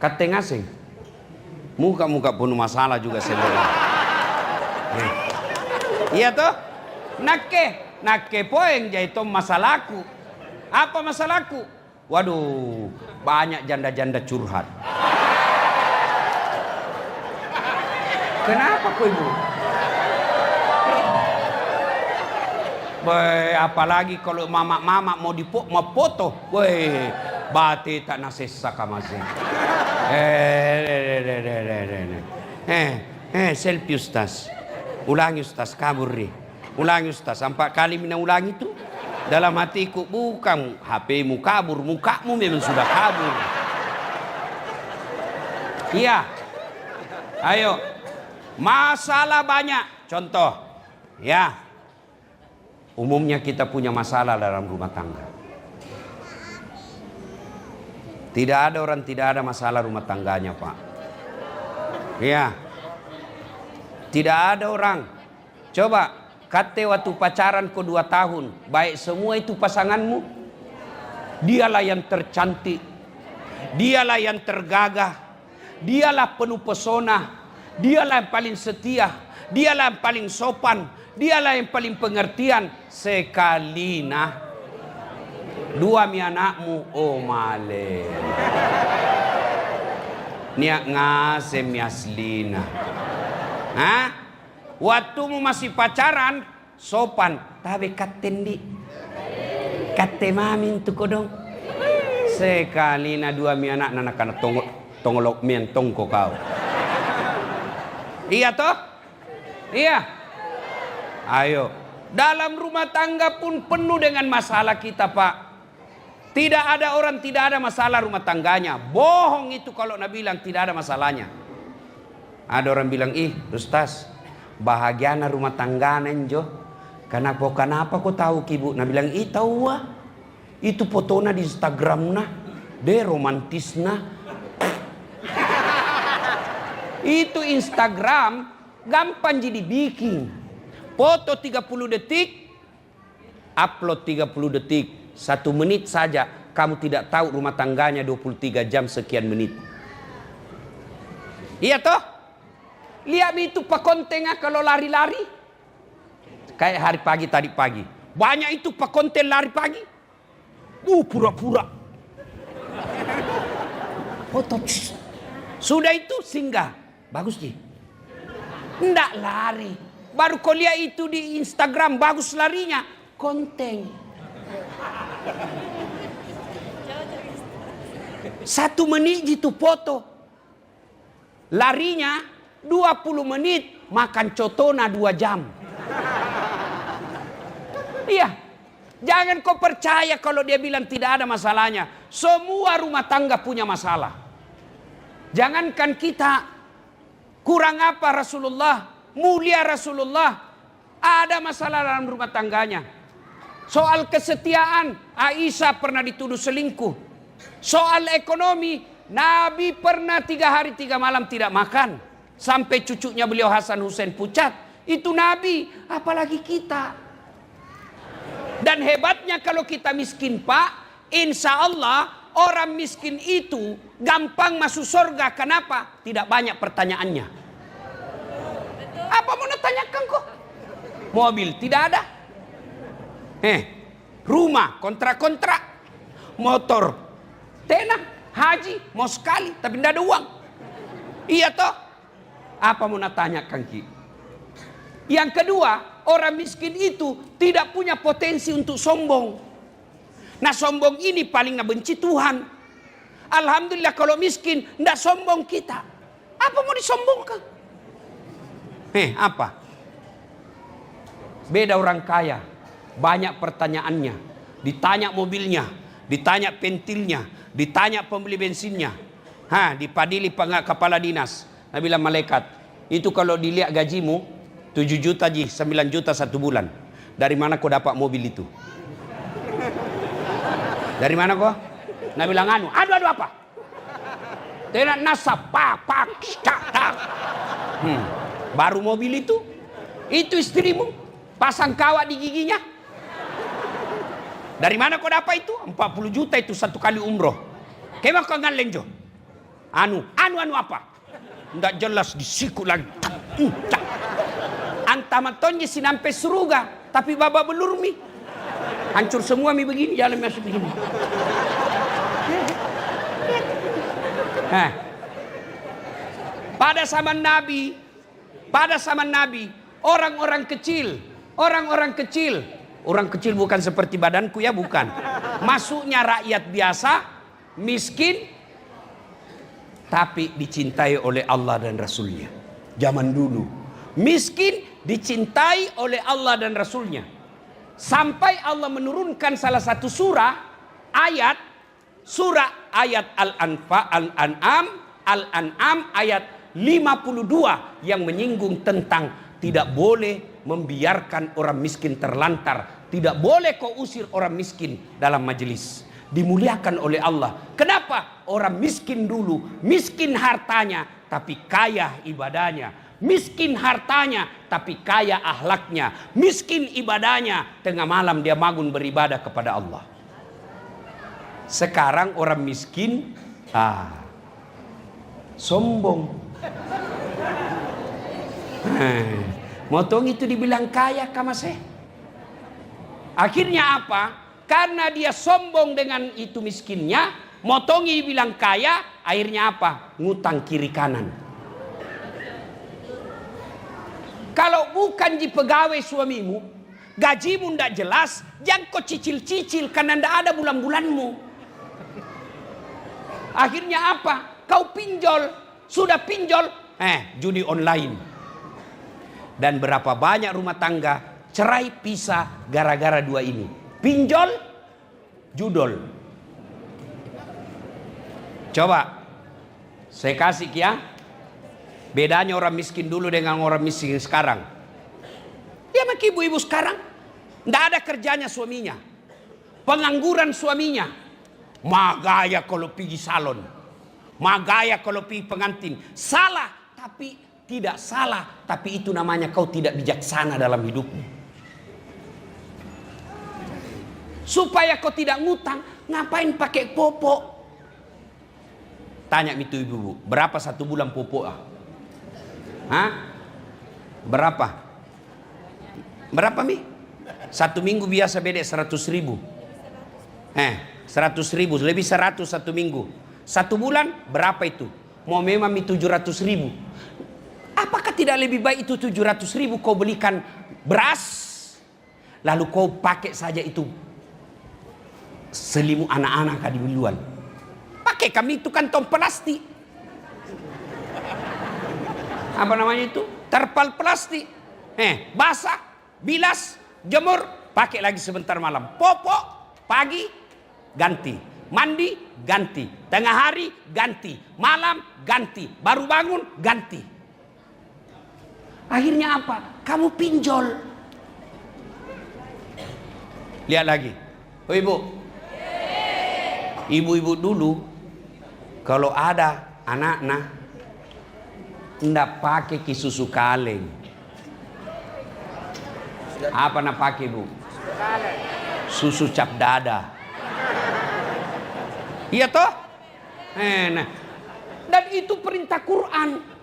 Kateng asing. Muka-muka penuh masalah juga sendiri. Iya toh? Nakke poeng jaitom masalahku. Apa masalahku? Waduh, banyak janda-janda curhat. Kenapa kau ibu? Apalagi kalau mama mau foto, bate tak nasesa kamasih. Selfie Ustaz. Ulangi Ustaz, kabur nih. Ulangi Ustaz, 4 kali mina ulangi itu. Dalam hatiku, bukan HP-mu kabur, mukamu memang sudah kabur. Iya. Ayo. Masalah banyak. Contoh. Ya. Umumnya kita punya masalah dalam rumah tangga. Tidak ada orang tidak ada masalah rumah tangganya, Pak. Ya. Tidak ada orang. Coba, kate waktu pacaran ke 2 tahun, baik semua itu pasanganmu. Dialah yang tercantik. Dialah yang tergagah. Dialah penuh pesona. Dialah yang paling setia. Dialah yang paling sopan. Dialah yang paling pengertian. Sekali 2 mi anakmu, oh male. Niak ngasem mi aslina. Hah? Waktu mu masih pacaran, sopan. Tapi katendi. Kate mamin tu kodong. Sekali 2 mi anak nanak tongolok mentong kau. Iya toh? Iya. Ayo. Dalam rumah tangga pun penuh dengan masalah kita, Pak. Tidak ada orang tidak ada masalah rumah tangganya. Bohong itu kalau Nabi bilang tidak ada masalahnya. Ada orang bilang, Ustaz, bahagiana rumah tangga nenjo. Kenapa kau tahu Kibu? Nabi bilang, tahu wah. Itu fotona di Instagram nah. De romantis nah. Itu Instagram gampang jadi bikin. Foto 30 detik, upload 30 detik. 1 menit saja, kamu tidak tahu rumah tangganya 23 jam sekian menit. Iya toh? Lihat itu pak kontennya kalau lari-lari. Kayak hari pagi tadi pagi. Banyak itu pak konten lari pagi. Pura-pura. Foto. Sudah itu singgah. Bagus sih. Nggak lari. Baru kau lihat itu di Instagram, bagus larinya. Konten. 1 menit itu foto. Larinya 20 menit, makan cotona 2 jam. Iya, jangan kau percaya kalau dia bilang tidak ada masalahnya. Semua rumah tangga punya masalah. Jangankan kita, kurang apa Rasulullah, mulia Rasulullah, ada masalah dalam rumah tangganya. Soal kesetiaan, Aisyah pernah dituduh selingkuh. Soal ekonomi, Nabi pernah 3 hari 3 malam tidak makan. Sampai cucunya beliau Hasan Hussein pucat. Itu Nabi, apalagi kita. Dan hebatnya kalau kita miskin Pak, insya Allah orang miskin itu gampang masuk surga. Kenapa? Tidak banyak pertanyaannya. Apa mau ditanyakan kok? Mobil tidak ada. Rumah kontrak-kontrak. Motor tenang. Haji mau sekali tapi tidak ada uang. Iya toh? Apa mau ditanyakan Ki? Yang kedua, orang miskin itu tidak punya potensi untuk sombong. Nah sombong ini paling benci Tuhan. Alhamdulillah kalau miskin tidak sombong kita. Apa mau disombongkan? Apa? Beda orang kaya. Banyak pertanyaannya. Ditanya mobilnya. Ditanya pentilnya. Ditanya pembeli bensinnya. Dipadili kepala dinas. Nah bilang malaikat. Itu kalau dilihat gajimu 7 juta 9 juta 1 bulan. Dari mana kau dapat mobil itu? Dari mana kok? Nah bilang anu apa? Tidak nasab, pak, tak. Baru mobil itu istrimu pasang kawat di giginya. Dari mana kau dapat itu? 40 juta itu 1 kali umroh. Kemana kau ngaleng jo? Anu apa? Tidak jelas disiku lagi. Antamatonnya sinampe suruga, tapi baba belur mi. Hancur semua mi begini, jalan masuk begini. Pada zaman Nabi, orang-orang kecil bukan seperti badanku ya, bukan. Masuknya rakyat biasa, miskin, tapi dicintai oleh Allah dan Rasulnya. Zaman dulu, miskin dicintai oleh Allah dan Rasulnya. Sampai Allah menurunkan salah satu surah ayat Al-An'am ayat 52 yang menyinggung tentang tidak boleh membiarkan orang miskin terlantar, tidak boleh kau usir orang miskin dalam majelis. Dimuliakan oleh Allah. Kenapa? Orang miskin dulu, miskin hartanya tapi kaya ibadahnya. Miskin hartanya tapi kaya akhlaknya. Miskin ibadahnya, tengah malam dia bangun beribadah kepada Allah. Sekarang orang miskin sombong. Motong itu dibilang kaya kamase. Akhirnya apa? Karena dia sombong dengan itu miskinnya, motongi bilang kaya, akhirnya apa? Ngutang kiri kanan. Kalau bukan di pegawai suamimu, gajimu ndak jelas, jangan kau cicil-cicil karena ndak ada bulan-bulanmu. Akhirnya apa? Kau pinjol, sudah pinjol, judi online. Dan berapa banyak rumah tangga cerai pisah gara-gara 2 ini. Pinjol, judol. Coba saya kasih ya. Bedanya orang miskin dulu dengan orang miskin sekarang. Dia sama ibu-ibu sekarang, tidak ada kerjanya suaminya. Pengangguran suaminya. Magaya kalau pergi salon. Magaya kalau pergi pengantin. Salah, tapi tidak salah. Tapi itu namanya kau tidak bijaksana dalam hidupmu. Supaya kau tidak ngutang, ngapain pakai popok? Tanya itu ibu-ibu, berapa 1 bulan popok? Berapa? Berapa mi? 1 minggu biasa beda 100.000. 100.000, lebih 100 1 minggu. 1 bulan berapa itu? Mau memang 700.000. Apakah tidak lebih baik itu 700.000 kau belikan beras, lalu kau pakai saja itu selimut anak-anak di duluan. Pakai kami itu kantong plastik. apa namanya itu, terpal plastik, basah, bilas, jemur, pakai lagi sebentar malam, popok pagi ganti, mandi ganti, tengah hari ganti, malam ganti, baru bangun ganti. Akhirnya apa? Kamu pinjol. Lihat lagi, oh ibu, ibu-ibu dulu kalau ada anak-anak ndak pakai susu kaleng. Apa nak pakai bu? Susu cap dada. Iya toh? Nah. Dan itu perintah Quran.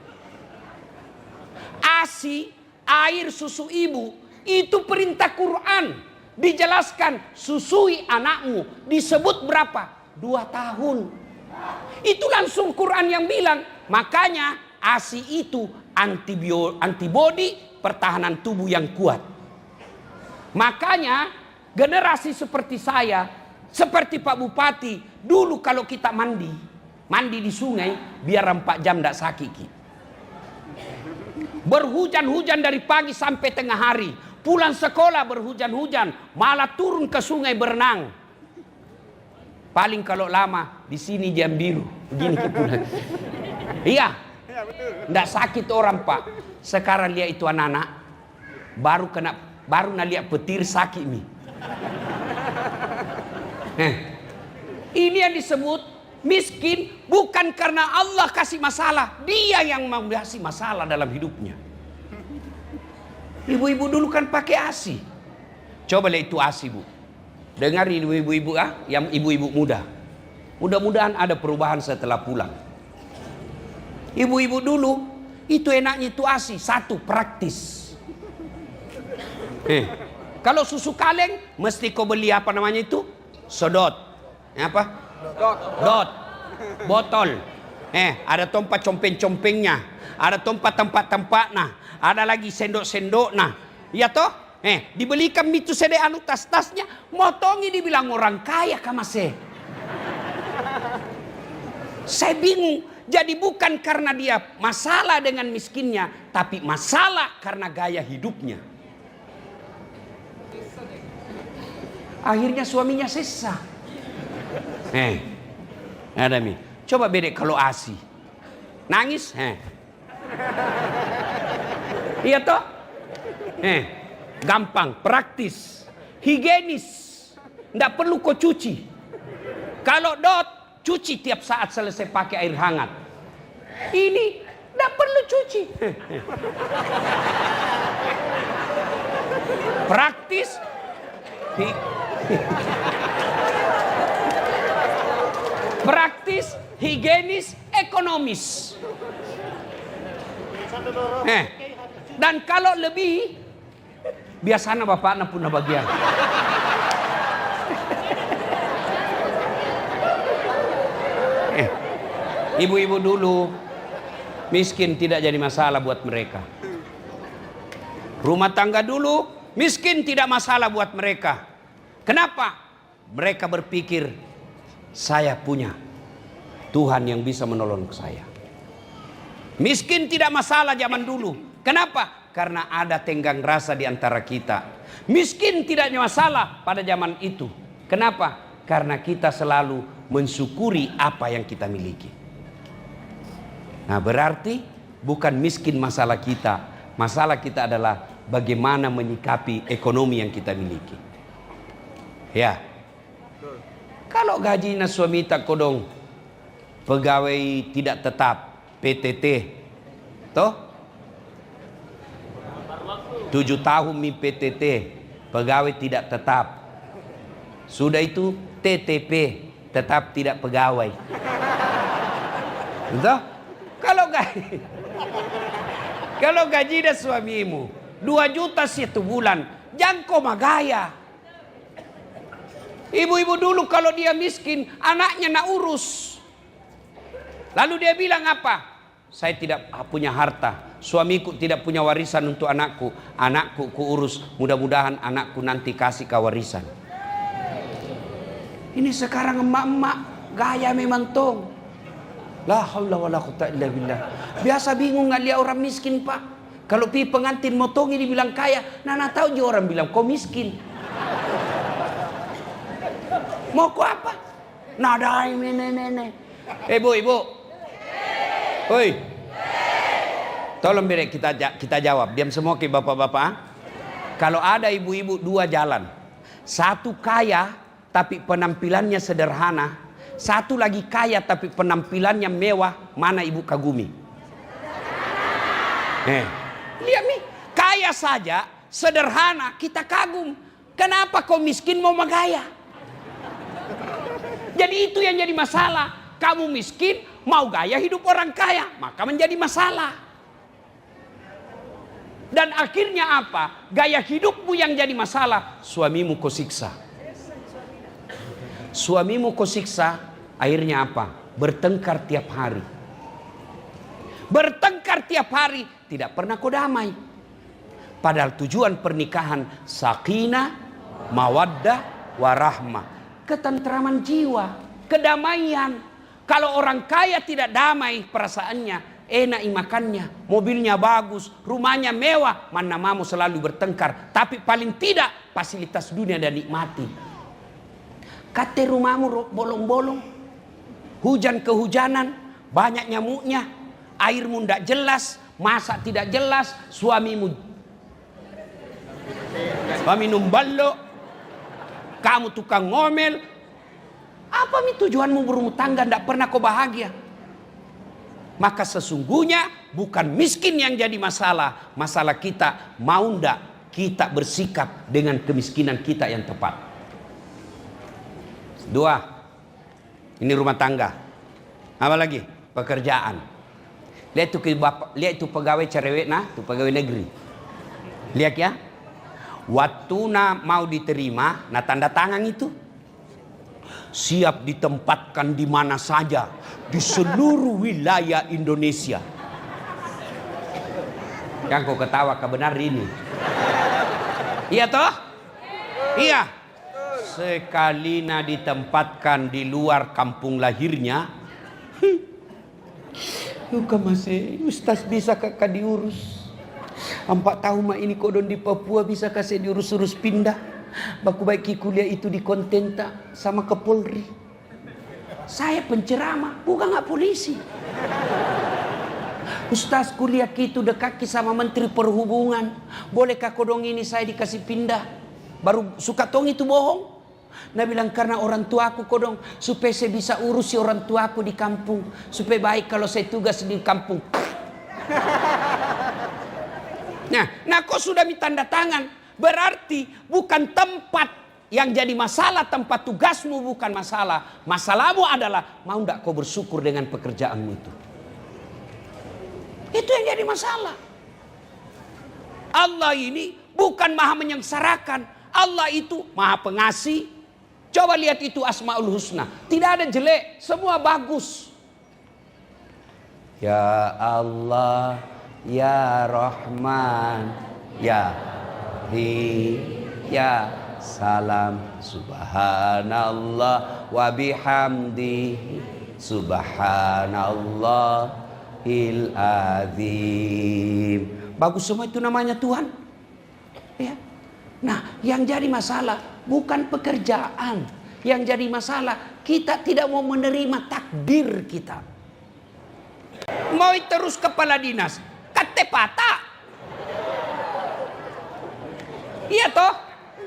ASI, air susu ibu, itu perintah Quran. Dijelaskan, susui anakmu. Disebut berapa? 2 tahun. Itu langsung Quran yang bilang. Makanya ASI itu antibodi pertahanan tubuh yang kuat. Makanya generasi seperti saya, seperti Pak Bupati, dulu kalau kita mandi di sungai, biar 4 jam tidak sakit. Berhujan-hujan dari pagi sampai tengah hari. Pulang sekolah berhujan-hujan, malah turun ke sungai berenang. Paling kalau lama di sini jam biru, begini pulang. Iya, tidak sakit orang Pak. Sekarang lihat itu anak-anak, baru lihat petir sakit nih. Ini yang disebut miskin bukan karena Allah kasih masalah, dia yang mengasih masalah dalam hidupnya. Ibu-ibu dulu kan pakai ASI. Coba lihat itu ASI bu. Dengar ibu-ibu yang ibu-ibu muda. Mudah-mudahan ada perubahan setelah pulang. Ibu-ibu dulu itu enaknya itu ASI. Satu, praktis. Kalau susu kaleng mesti kau beli apa namanya itu? Sodot. Apa? Dot. Botol. Ada tempat compeng-compengnya. Ada tempat-tempat-tempatnya. Ada lagi sendok-sendok. Nah, ya toh? Dibelikan itu sede anu tas-tasnya. Motongi dibilang orang kaya kamase. Saya bingung. Jadi bukan karena dia masalah dengan miskinnya, tapi masalah karena gaya hidupnya. Akhirnya suaminya sesah. Ada mi. Coba bedek kalau ASI. Nangis? Iya toh? Gampang, praktis, higienis. Nggak perlu kau cuci. Kalau dot, cuci tiap saat selesai pakai air hangat. Ini nggak perlu cuci. Praktis. Praktis, higienis, ekonomis. Dan kalau lebih, biasanya bapaknya punya bagian. Ibu-ibu dulu miskin tidak jadi masalah buat mereka. Rumah tangga dulu miskin tidak masalah buat mereka. Kenapa? Mereka berpikir saya punya Tuhan yang bisa menolong saya. Miskin tidak masalah zaman dulu. Kenapa? Karena ada tenggang rasa di antara kita. Miskin tidak masalah pada zaman itu. Kenapa? Karena kita selalu mensyukuri apa yang kita miliki. Nah, berarti bukan miskin masalah kita. Masalah kita adalah bagaimana menyikapi ekonomi yang kita miliki. Ya. Kalau gajinya suami tak kodong pegawai tidak tetap PTT, toh 7 tahun mi PTT, pegawai tidak tetap. Sudah itu TTP, tetap tidak pegawai. Toh? Kalau gaji dah suamimu 2 juta 1 bulan, jangan kau magaya. Ibu-ibu dulu kalau dia miskin, anaknya nak urus. Lalu dia bilang apa? Saya tidak punya harta. Suamiku tidak punya warisan untuk anakku. Anakku kuurus. Mudah-mudahan anakku nanti kasih ke warisan. Ini sekarang emak-emak gaya memang tong. La haula wala quwata illa billah. Biasa bingung nggak lihat orang miskin, Pak. Kalau pi pengantin motongi dibilang kaya, nana tahu juga orang bilang kau miskin. Mau kau apa? Nadai nenek. Ibu. Oi. Tolong beri kita jawab. Diam semua ke bapak-bapak. Kalau ada ibu-ibu dua jalan. Satu kaya tapi penampilannya sederhana. Satu lagi kaya tapi penampilannya mewah. Mana ibu kagumi? Lihat nih. Kaya saja, sederhana, kita kagum. Kenapa kau miskin mau megaya? Jadi itu yang jadi masalah. Kamu miskin mau gaya hidup orang kaya. Maka menjadi masalah. Dan akhirnya apa? Gaya hidupmu yang jadi masalah. Suamimu kau siksa. Suamimu kau siksa. Akhirnya apa? Bertengkar tiap hari. Bertengkar tiap hari. Tidak pernah kau damai. Padahal tujuan pernikahan sakinah, mawaddah, warahmah. Ketentraman jiwa. Kedamaian. Kalau orang kaya tidak damai perasaannya. Enak makannya, mobilnya bagus, rumahnya mewah, mana mau selalu bertengkar. Tapi paling tidak fasilitas dunia dan nikmati. Kate rumahmu bolong-bolong, hujan kehujanan, banyak nyamuknya, airmu tidak jelas, masak tidak jelas, suamimu minum ballo, kamu tukang ngomel. Apa tujuanmu berumah tangga tidak pernah kau bahagia? Maka sesungguhnya bukan miskin yang jadi masalah. Masalah kita mau ndak kita bersikap dengan kemiskinan kita yang tepat. Dua. Ini rumah tangga. Apa lagi? Pekerjaan. Lihat itu pegawai cerewet itu pegawai negeri. Lihat ya. Waktu mau diterima, tanda tangan itu siap ditempatkan di mana saja di seluruh wilayah Indonesia. Yang kau ketawa kebenar ini. Iya toh? Iya. Sekali ditempatkan di luar kampung lahirnya, Yuka masih Ustaz bisa kakak diurus. 4 tahun ini kodon di Papua bisa kasih diurus-urus pindah. Baku baiki kuliah itu di kontenta sama Kapolri. Saya penceramah, bukan nggak polisi. Ustaz kuliah itu dekat sama Menteri Perhubungan. Bolehkah kodong ini saya dikasih pindah? Baru suka tong itu bohong. Nah bilang karena orang tuaku kodong supaya saya bisa urusi orang tuaku di kampung. Supaya baik kalau saya tugas di kampung. Nah kok sudah ditanda tangan? Berarti bukan tempat yang jadi masalah, tempat tugasmu bukan masalah. Masalahmu adalah mau tidak kau bersyukur dengan pekerjaanmu itu. Itu yang jadi masalah. Allah ini bukan maha menyengsarakan. Allah itu maha pengasih. Coba lihat itu Asmaul Husna. Tidak ada jelek, semua bagus. Ya Allah, Ya Rahman, Ya Ya salam subhanallah wa bihamdihi subhanallahil azim. Bagus semua itu namanya Tuhan. Ya. Nah, yang jadi masalah bukan pekerjaan. Yang jadi masalah kita tidak mau menerima takdir kita. Mau terus kepala dinas, kate patah. Iya toh,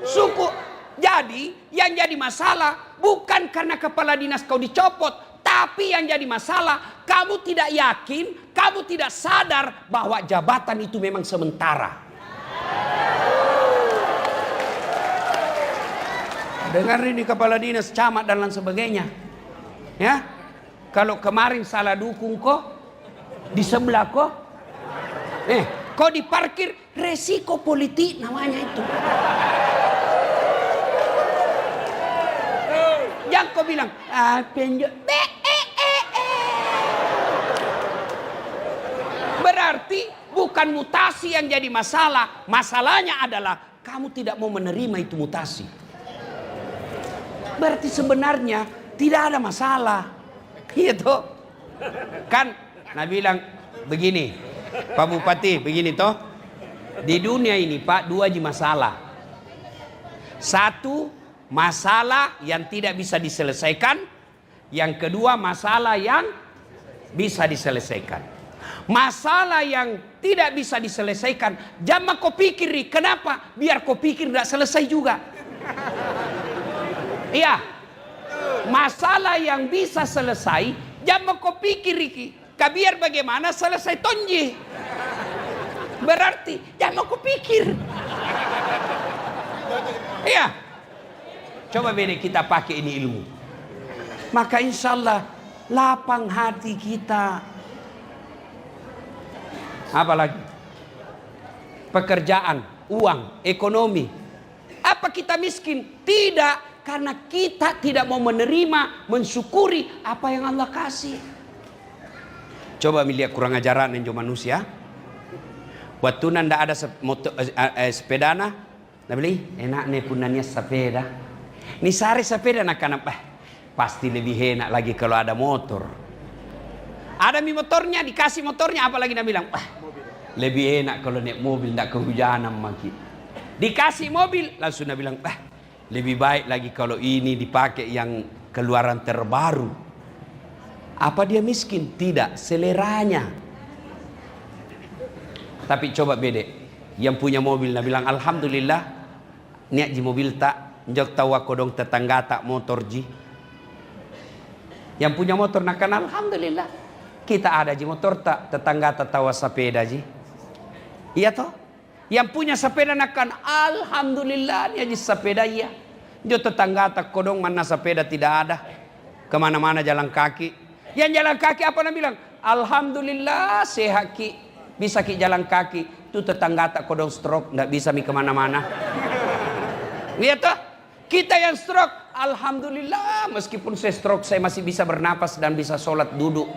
suku. Jadi yang jadi masalah bukan karena kepala dinas kau dicopot, tapi yang jadi masalah kamu tidak yakin, kamu tidak sadar bahwa jabatan itu memang sementara. Dengar ini kepala dinas, camat dan lain sebagainya. Ya, kalau kemarin salah dukung kok di sebelah kok, kau diparkir, resiko politik namanya itu. Jangan kau bilang, penjok. Berarti bukan mutasi yang jadi masalah. Masalahnya adalah kamu tidak mau menerima itu mutasi. Berarti sebenarnya tidak ada masalah. Gitu. Kan Nabi bilang begini, Pak Bupati, begini toh. Di dunia ini Pak, dua masalah. Satu, masalah yang tidak bisa diselesaikan. Yang kedua, masalah yang bisa diselesaikan. Masalah yang tidak bisa diselesaikan, jangan kau pikir, kenapa? Biar kau pikir tidak selesai juga. Iya. Masalah yang bisa selesai, jangan kau pikir, biar bagaimana selesai tonji. Berarti jangan kau pikir. Iya. Coba beda kita pakai ini ilmu. Maka insya Allah lapang hati kita. Apalagi pekerjaan, uang, ekonomi. Apa kita miskin? Tidak, karena kita tidak mau menerima, mensyukuri apa yang Allah kasih. Coba melihat kurang ajaran yang manusia. Waktu nanda ada sepeda nah beli enak nih punannya sepeda. Nih sari sepeda nak kenapa? Pasti lebih enak lagi kalau ada motor. Ada motornya, dikasih motornya, apalagi Nabi bilang, lebih enak kalau naik mobil, tidak kehujanan maki. Dikasih mobil, langsung Nabi bilang, lebih baik lagi kalau ini dipakai yang keluaran terbaru. Apa dia miskin? Tidak, seleranya. Tapi coba beda, yang punya mobil Nabi bilang, alhamdulillah, niat ji mobil tak, njok tawa kodong tetangga tak motor ji. Yang punya motor nakan alhamdulillah. Kita ada ji motor tak, tetangga tak tawa sepeda ji. Iya toh? Yang punya sepeda nakan alhamdulillah dia ji sepeda iya. Jo tetangga tak kodong mana sepeda tidak ada. Kemana-mana jalan kaki. Yang jalan kaki apa Nabi bilang? Alhamdulillah sehat ki. Bisa ki jalan kaki. Itu tetangga tak kodong stroke, tidak bisa mi kemana-mana. Lihat toh? Kita yang stroke, alhamdulillah, meskipun saya stroke saya masih bisa bernapas dan bisa sholat duduk.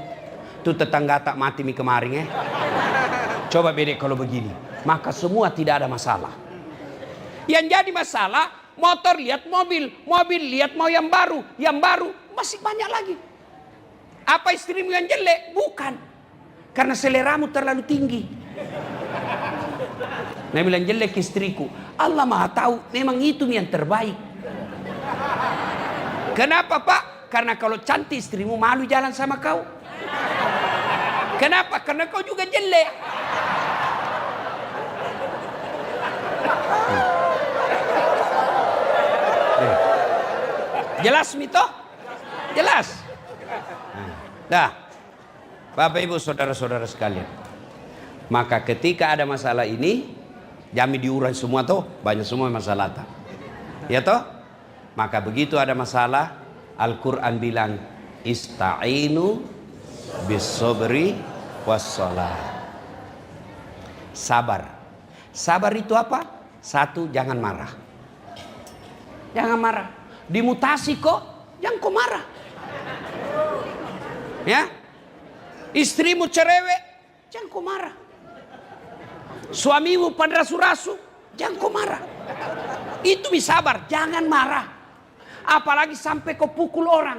Itu tetangga tak mati mi kemarin Coba beda kalau begini, maka semua tidak ada masalah. Yang jadi masalah, motor lihat mobil, mobil lihat mau yang baru masih banyak lagi. Apa istrimu yang jelek? Bukan, karena seleramu terlalu tinggi. Nah bilang jelek istriku, Allah maha tahu, memang itu yang terbaik. Kenapa Pak? Karena kalau cantik istrimu malu jalan sama kau. Kenapa? Karena kau juga jelek. Jelas mito? Jelas. Nah, Bapak Ibu saudara-saudara sekalian. Maka ketika ada masalah ini, jami diurai semua toh, banyak semua masalah tak. Ya toh? Maka begitu ada masalah, Al-Quran bilang, ista'inu bis-sabri was-salah. Sabar. Sabar itu apa? Satu, jangan marah. Jangan marah. Dimutasi kok, jangan kau marah. Ya? Istrimu cerewet, jangan kau marah. Suamimu padrasu-rasu, jangan kau marah. Itu sabar, jangan marah. Apalagi sampai kau pukul orang.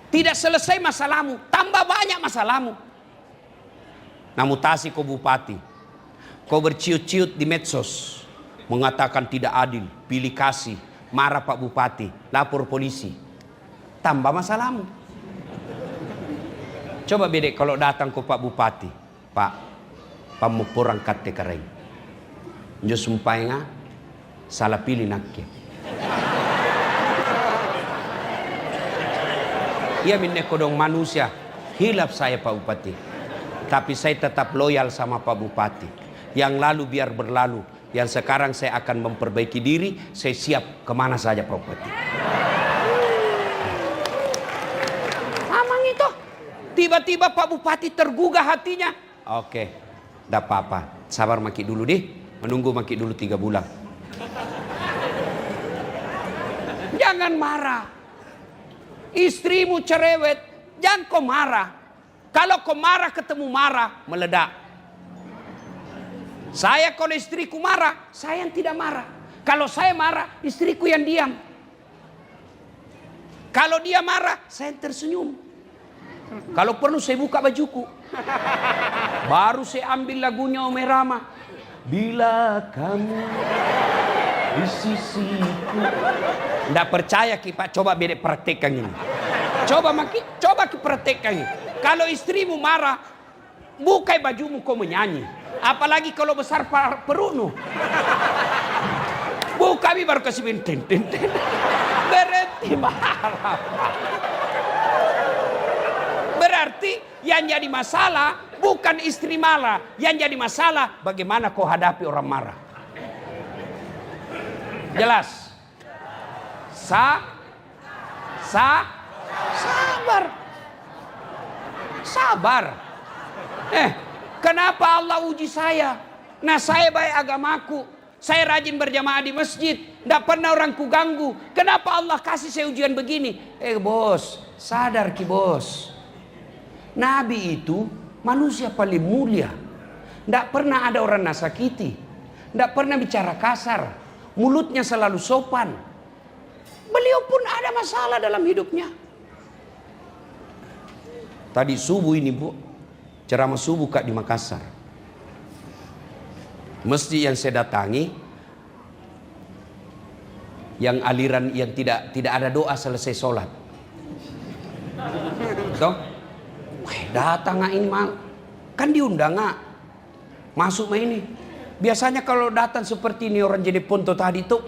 Tidak selesai masalahmu, tambah banyak masalahmu. Nah mutasi kau bupati, kau berciut-ciut di medsos, mengatakan tidak adil, pilih kasih, marah Pak Bupati, lapor polisi, tambah masalahmu. Coba beda kalau datang ke Pak Bupati, Pak, pamupurang kate kareng, jo sumpah salah pilih nakke. Ia minne kodong manusia, hilaf saya Pak Bupati. Tapi saya tetap loyal sama Pak Bupati. Yang lalu biar berlalu. Yang sekarang saya akan memperbaiki diri. Saya siap kemana saja Pak Bupati. Amang itu. Tiba-tiba Pak Bupati tergugah hatinya. Oke, tidak apa-apa. Sabar maki dulu deh. Menunggu maki dulu 3 bulan. Jangan marah. Istrimu cerewet, jangan kau marah. Kalau kau marah ketemu marah, meledak. Saya kalau istriku marah, saya yang tidak marah. Kalau saya marah, istriku yang diam. Kalau dia marah, saya yang tersenyum. Kalau perlu saya buka bajuku. Baru saya ambil lagunya Ome Rama. Bila kamu di sisiku. Nggak percaya ki Pak, coba beda praktekkan ini. Coba ki praktekkan ini. Kalau istrimu marah, bukai bajumu kau menyanyi. Apalagi kalau besar perutmu. Buka baru kasih bintin. Berhenti marah. Berarti yang jadi masalah bukan istri marah. Yang jadi masalah bagaimana kau hadapi orang marah. Jelas? Sabar. Kenapa Allah uji saya? Nah, saya baik agamaku. Saya rajin berjamaah di masjid. Tidak pernah orang ku ganggu. Kenapa Allah kasih saya ujian begini? Bos, sadar ki bos. Nabi itu manusia paling mulia. Tidak pernah ada orang nasakiti. Tidak pernah bicara kasar. Mulutnya selalu sopan. Beliau pun ada masalah dalam hidupnya. Tadi subuh ini Bu, ceramah subuh Kak di Makassar. Masjid yang saya datangi, yang aliran yang tidak ada doa selesai sholat. Toh? Datang nggak ini kan diundang nggak masuk mah ini. Biasanya kalau datang seperti ini orang jadi ponto tadi tuh,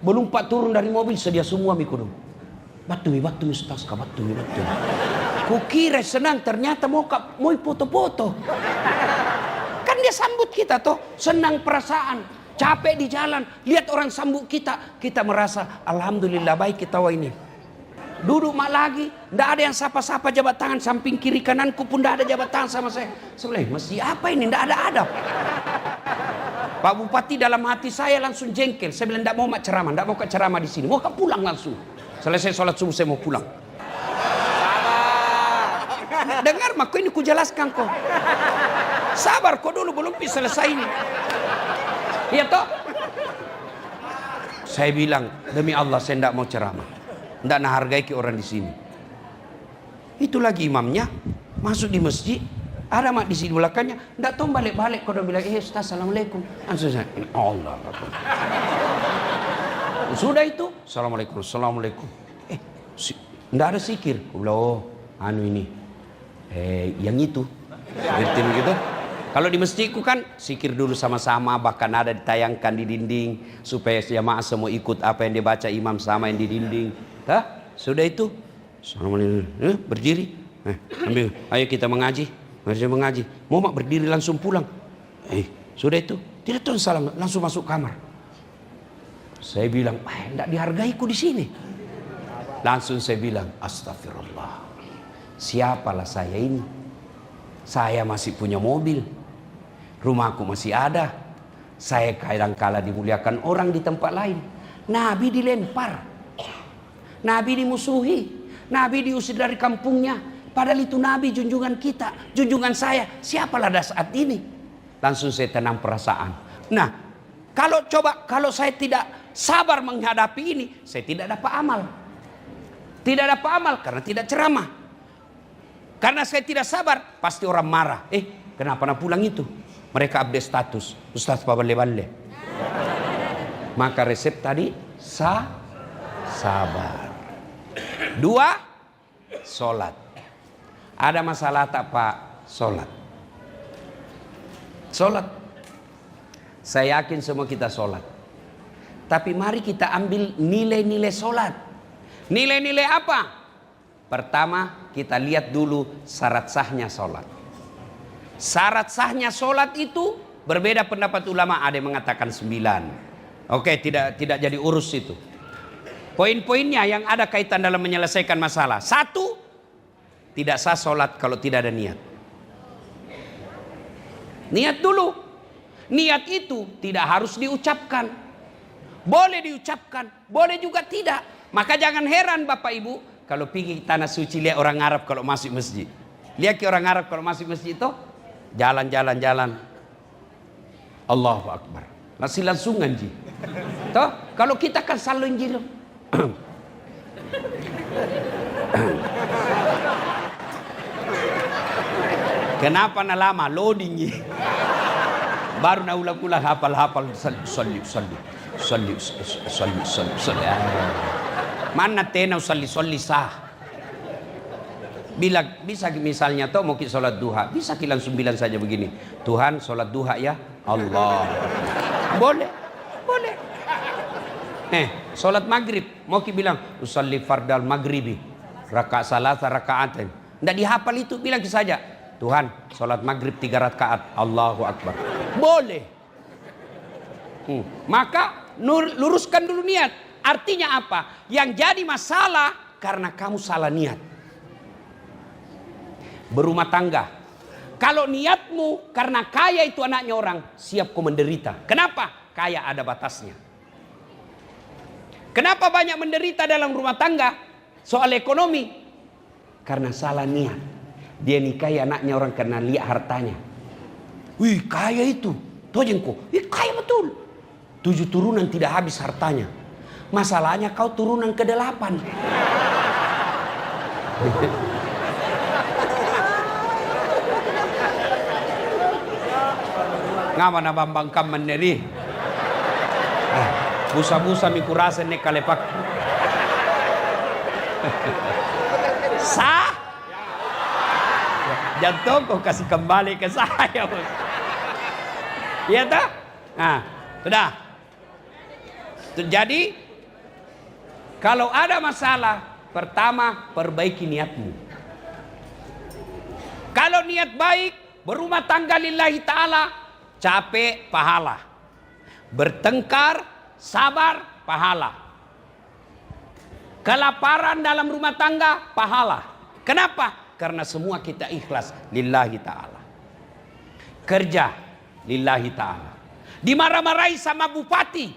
belum pak turun dari mobil sedia semua mikro. Batu Ustaz, batu. Kukira senang, ternyata mau foto-foto. Kan dia sambut kita toh, senang perasaan, capek di jalan, lihat orang sambut kita merasa alhamdulillah baik kita ini. Duduk mak lagi, ndak ada yang sapa-sapa jabat tangan samping kiri kananku pun ndak ada jabat tangan sama saya. Sebelah masjid apa ini, ndak ada adab. Pak Bupati dalam hati saya langsung jengkel. Saya bilang ndak mau mak ceramah, ndak mau ceramah di sini, mau pulang langsung. Selesai sholat subuh saya mau pulang. Dengar mak, ini ku jelaskan kok. Sabar kok dulu, belum bisa selesai ini. Iya toh? Saya bilang demi Allah saya ndak mau ceramah. Ndak menghargai ke orang di sini. Itu lagi imamnya masuk di masjid, ada mak di sini belakangnya, ndak tahu balik-balik kalau bilang Ustaz assalamualaikum. Langsung saya Allah. Sudah itu assalamualaikum. Ndak ada zikir. Oh, ini. Yang itu. Ngerti begitu? Kalau di masjidku kan zikir dulu sama-sama, bahkan ada ditayangkan di dinding supaya jamaah semua ikut apa yang dibaca imam sama yang di dinding. Sudah itu. Assalamualaikum. Berdiri. Ambil. Ayo kita mengaji. Mau mak berdiri langsung pulang. Sudah itu. Tidak tahu salam, langsung masuk kamar. Saya bilang, tidak dihargaiku di sini. Langsung saya bilang, astagfirullah. Siapalah saya ini? Saya masih punya mobil. Rumahku masih ada. Saya kadang-kala dimuliakan orang di tempat lain. Nabi dilempar. Nabi dimusuhi. Nabi diusir dari kampungnya. Padahal itu Nabi junjungan kita. Junjungan saya. Siapalah dah saat ini? Langsung saya tenang perasaan. Nah, kalau saya tidak sabar menghadapi ini, saya tidak dapat amal. Tidak dapat amal karena tidak ceramah. Karena saya tidak sabar, pasti orang marah. Kenapa nak pulang itu? Mereka update status. Ustaz balle. Maka resep tadi sabar. 2, sholat. Ada masalah tak Pak? Sholat. Saya yakin semua kita sholat. Tapi mari kita ambil nilai-nilai sholat. Nilai-nilai apa? Pertama, kita lihat dulu syarat sahnya sholat. Syarat sahnya sholat itu berbeda pendapat ulama. Ada yang mengatakan 9. Oke, tidak jadi urus itu. Poin-poinnya yang ada kaitan dalam menyelesaikan masalah. 1, tidak sah sholat kalau tidak ada niat. Niat dulu. Niat itu tidak harus diucapkan. Boleh diucapkan, boleh juga tidak. Maka jangan heran Bapak Ibu kalau pergi tanah suci lihat orang Arab kalau masuk masjid. Lihat ke orang Arab kalau masuk masjid itu jalan. Allahu Akbar. Langsungan ji. Toh, kalau kita kan selalu injil. Kenapa na lama? Loading ya. Baru na ulang-ulang hafal-hafal salli. Mana tenaw salli sah. Bisa misalnya toh mau sholat duha, bisa kilang 9 saja begini. Tuhan sholat duha ya Allah. Boleh. Sholat maghrib mau bilang usalli fardal maghribi rakaat salasa rakaatin. Nggak dihafal itu, bilang saja Tuhan sholat maghrib 3 rakaat Allahu Akbar. Boleh. Maka luruskan dulu niat. Artinya apa? Yang jadi masalah karena kamu salah niat. Berumah tangga, kalau niatmu karena kaya itu anaknya orang, siap kau menderita. Kenapa? Kaya ada batasnya. Kenapa banyak menderita dalam rumah tangga soal ekonomi? Karena salah niat. Dia nikahi anaknya orang karena lihat hartanya. Wih, kaya itu. Tojengko, kaya betul. 7 turunan tidak habis hartanya. Masalahnya kau turunan ke-8. Ngapa na bambang kaman neri? Busa-busa mikurasan nek kalepak. Sah? Jantung kau kasih kembali ke saya. Iya tak? Nah, sudah. Jadi kalau ada masalah, pertama perbaiki niatmu. Kalau niat baik, berumah tangga lillahi ta'ala, capek pahala. Bertengkar, sabar, pahala. Kelaparan dalam rumah tangga, pahala. Kenapa? Karena semua kita ikhlas lillahi ta'ala. Kerja lillahi ta'ala. Dimarah-marahi sama bupati,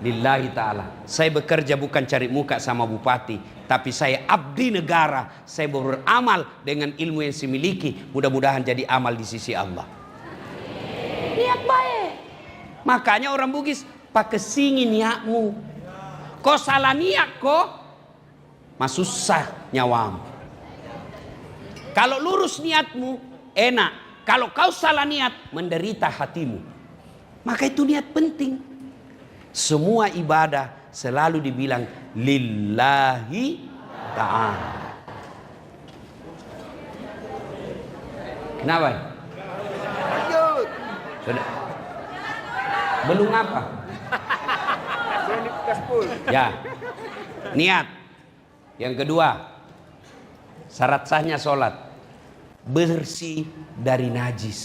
lillahi ta'ala. Saya bekerja bukan cari muka sama bupati, tapi saya abdi negara. Saya beramal dengan ilmu yang saya miliki. Mudah-mudahan jadi amal di sisi Allah. Niat baik. Makanya orang Bugis pakai singi niatmu. Kau salah niat kok masusah nyawam. Kalau lurus niatmu enak. Kalau kau salah niat menderita hatimu. Maka itu niat penting. Semua ibadah selalu dibilang lillahi ta'ala. Kenapa? Sudah. Belum apa? Ya. Niat. Yang kedua, syarat sahnya sholat. Bersih dari najis.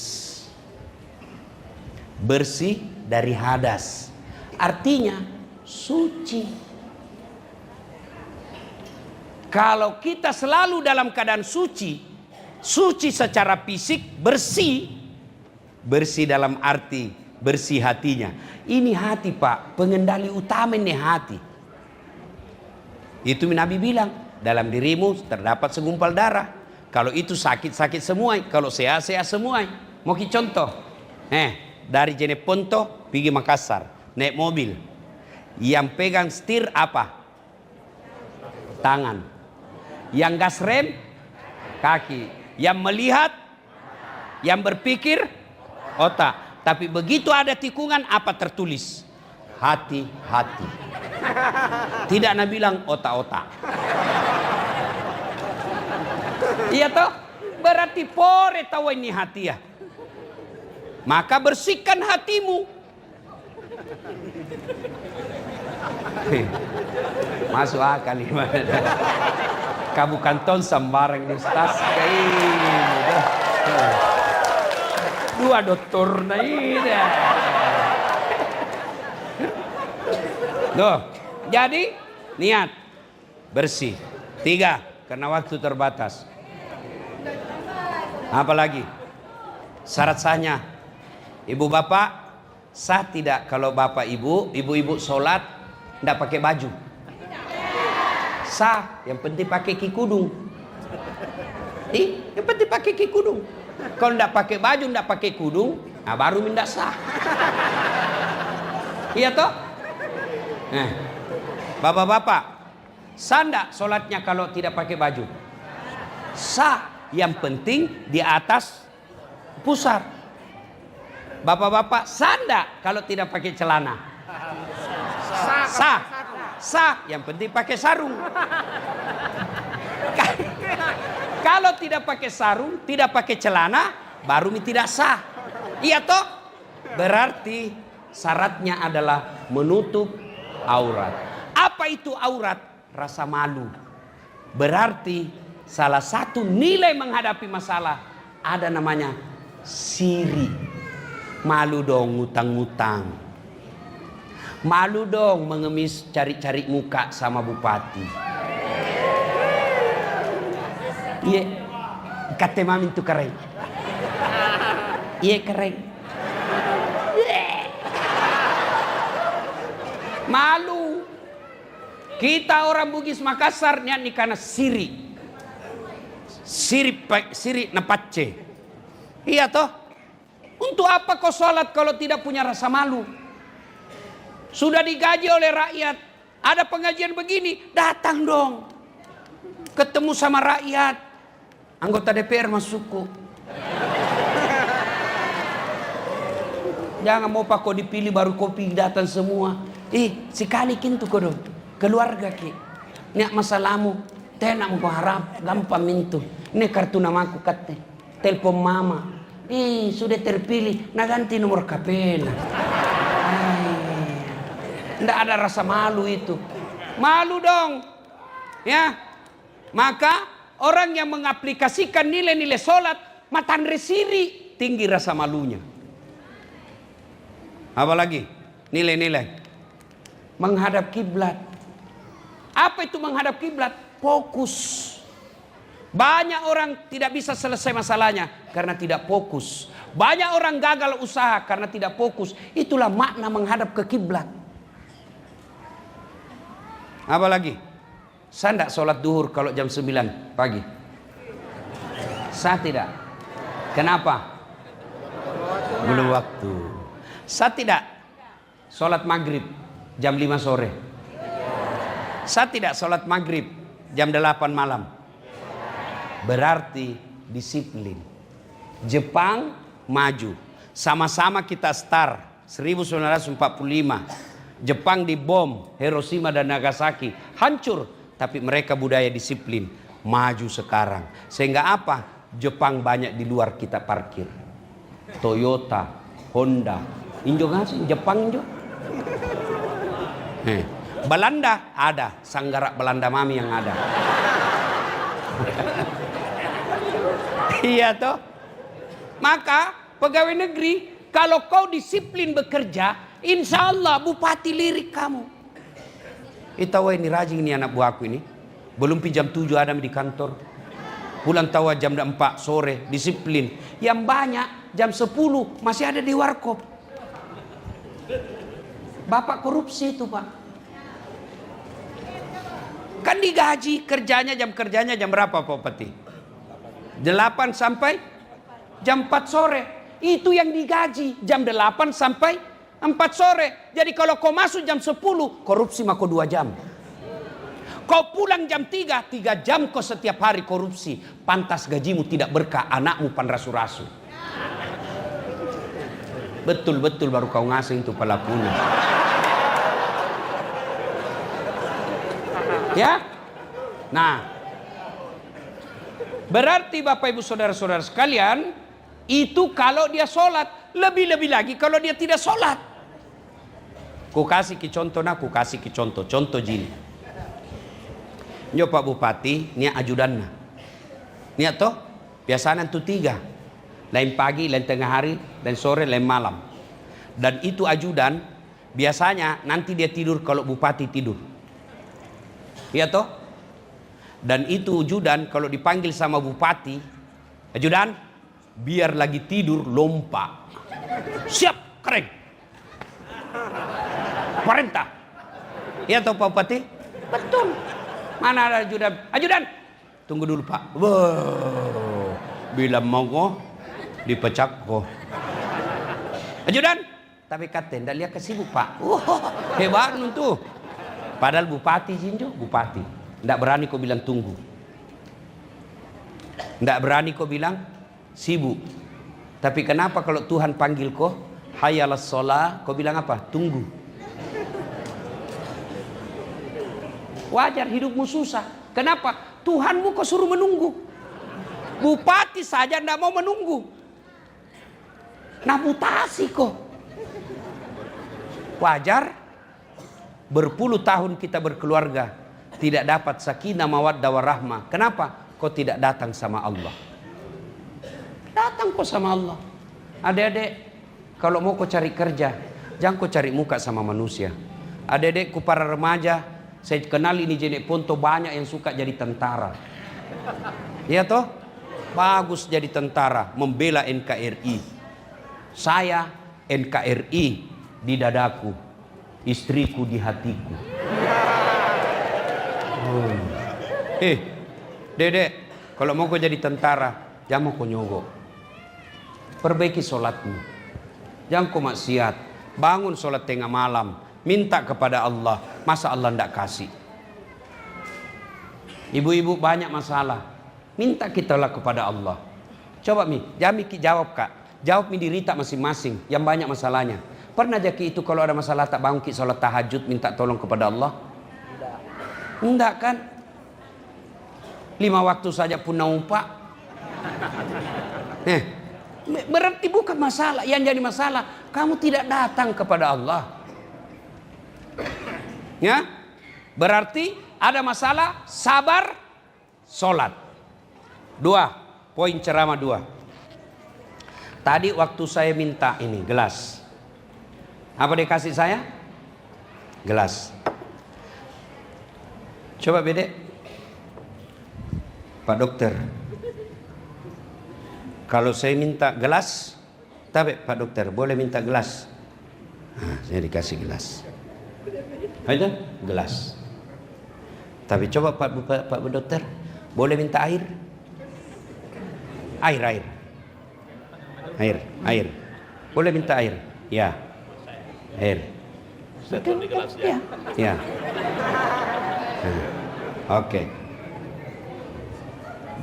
Bersih dari hadas. Artinya suci. Kalau kita selalu dalam keadaan suci, suci secara fisik, bersih. Bersih dalam arti bersih hatinya. Ini hati Pak, pengendali utama ini hati. Itu Nabi bilang, dalam dirimu terdapat segumpal darah. Kalau itu sakit-sakit semua, kalau sehat-sehat semua. Mau ki contoh. Dari Jeneponto pergi Makassar, naik mobil. Yang pegang setir apa? Tangan. Yang gas rem kaki. Yang melihat, yang berpikir otak. Tapi begitu ada tikungan apa tertulis? Hati-hati. Tidak Nabi bilang otak-otak. Iya toh? Berarti pore tahu ini hati ya. Maka bersihkan hatimu. Masuk akal gimana? Kamu kanton sembarang di stas kayak dua dokter na ini. Loh, jadi niat bersih. 3, karena waktu terbatas. Apalagi syarat sahnya, ibu bapak sah tidak kalau bapak ibu-ibu sholat tidak pakai baju? Sah, yang penting pakai kikudung. Yang penting pakai kikudung. Kalau tidak pakai baju, tidak pakai kudung, nah baru tidak sah. Iya toh? Bapak-bapak, sah tidak sholatnya kalau tidak pakai baju? Sah. yang penting di atas pusar. Bapak-bapak sanda kalau tidak pakai celana. Sah, yang penting pakai sarung. Kalau tidak pakai sarung, tidak pakai celana, baru tidak sah. Iya toh? Berarti syaratnya adalah menutup aurat. Apa itu aurat? Rasa malu. Berarti salah satu nilai menghadapi masalah ada namanya siri. Malu dong ngutang-ngutang. Malu dong mengemis cari-cari muka sama bupati. Iya, kata mami itu keren. Iya keren. Malu. Kita orang Bugis Makassar niat nih karena siri. Siri napace. Iya toh? Untuk apa kau sholat kalau tidak punya rasa malu? Sudah digaji oleh rakyat. Ada pengajian begini, datang dong. Ketemu sama rakyat. Anggota DPR masukku. Jangan mau pak kau dipilih baru kopi datang semua. Sekali kintu kau dong. Keluarga ki. Nek masalahmu. Tenak mau harap. Gampang mintu. Ini kartu namaku kate. Telepon mama. Sudah terpilih. Nah ganti nomor KPN. Tidak ada rasa malu itu. Malu dong. Ya. Maka orang yang mengaplikasikan nilai-nilai sholat matan resiri tinggi rasa malunya. Apalagi nilai-nilai menghadap kiblat. Apa itu menghadap kiblat? Fokus. Banyak orang tidak bisa selesai masalahnya karena tidak fokus. Banyak orang gagal usaha karena tidak fokus. Itulah makna menghadap ke kiblat. Apalagi saya tidak sholat duhur kalau jam 9 pagi. Saya tidak. Kenapa? Belum waktu. Saya tidak sholat maghrib jam 5 sore. Saya tidak sholat maghrib jam 8 malam. Berarti disiplin. Jepang maju. Sama-sama kita start 1945. Jepang dibom Hiroshima dan Nagasaki. Hancur. Tapi mereka budaya disiplin. Maju sekarang. Sehingga apa? Jepang banyak di luar kita parkir. Toyota, Honda. Injo ngasih Jepang injo. Belanda ada. Sanggarak Belanda mami yang ada. Iya toh. Maka pegawai negeri, kalau kau disiplin bekerja, insya Allah bupati lirik kamu. Itawa ini rajin ini anak buahku ini. Belum jam 7 ada di kantor. Pulang tawa jam 4 sore, disiplin. Yang banyak jam 10 masih ada di warkop. Bapak korupsi itu pak. Kan digaji kerjanya jam berapa Pak Peti? 8 sampai jam 4 sore. Itu yang digaji jam 8 sampai 4 sore. Jadi kalau kau masuk jam 10, korupsi mah kau 2 jam. Kau pulang jam 3 jam kau setiap hari korupsi. Pantas gajimu tidak berkah, anakmu panrasu-rasu. Betul-betul baru kau ngasih itu pelakunya. Ya. Nah. Berarti Bapak Ibu Saudara-saudara sekalian, itu kalau dia sholat. Lebih-lebih lagi kalau dia tidak sholat. Ku kasih ki contoh nah, ku kasih ki contoh. Contoh jini. Nyo Pak Bupati, nia ajudanna. Nia toh, biasanya itu 3. Lain pagi, lain tengah hari, lain sore, lain malam. Dan itu ajudan, biasanya nanti dia tidur kalau Bupati tidur. Iya toh? Dan itu ajudan kalau dipanggil sama Bupati, ajudan, biar lagi tidur lompat. Siap, keren. Perintah. Iya toh Pak Bupati? Betul. Mana ada ajudan? Ajudan, tunggu dulu Pak. Wow. Bila mau kok dipecak kok. Ajudan, tapi kata ndak lihat kesibuk Pak. Hebat tuh. Padahal Bupati Jinjo, Bupati. Ndak berani kau bilang tunggu. Nggak berani kau bilang sibuk. Tapi kenapa kalau Tuhan panggil kau, hayya 'alas shalah, kau bilang apa? Tunggu. Wajar hidupmu susah. Kenapa? Tuhanmu kau suruh menunggu. Bupati saja nggak mau menunggu. Nah mutasi kok. Wajar berpuluh tahun kita berkeluarga tidak dapat sakinah mawaddah warahmah. Kenapa? Kau tidak datang sama Allah. Datang kau sama Allah. Adik-adik, kalau mau kau cari kerja, jangan kau cari muka sama manusia. Adik-adikku para remaja, saya kenal ini jenis ponto banyak yang suka jadi tentara. Ya toh? Bagus jadi tentara, membela NKRI. Saya NKRI di dadaku, istriku di hatiku. Dedek, kalau mau kau jadi tentara, jangan mau kau nyogok. Perbaiki sholatmu. Jangan kau maksiat. Bangun sholat tengah malam. Minta kepada Allah. Masa Allah tidak kasih? Ibu-ibu banyak masalah. Minta kitalah kepada Allah. Coba Mi, jangan Miki jawab Kak. Jawab Mi dirita masing-masing yang banyak masalahnya. Pernah Jaki itu kalau ada masalah tak bangun Ki sholat tahajud minta tolong kepada Allah? Enggak kan? 5 waktu saja pun nampak. Berarti bukan masalah. Yang jadi masalah, kamu tidak datang kepada Allah. Ya? Berarti ada masalah, sabar, sholat. 2, poin ceramah 2. Tadi waktu saya minta ini gelas, apa dia kasih saya? Gelas. Coba bedek, Pak Dokter, kalau saya minta gelas, tapi Pak Dokter boleh minta gelas? Nah, saya dikasih gelas. Aja gelas. Tapi coba Pak Dokter, boleh minta air? Air. Boleh minta air? Ya. Air. Ya. Oke.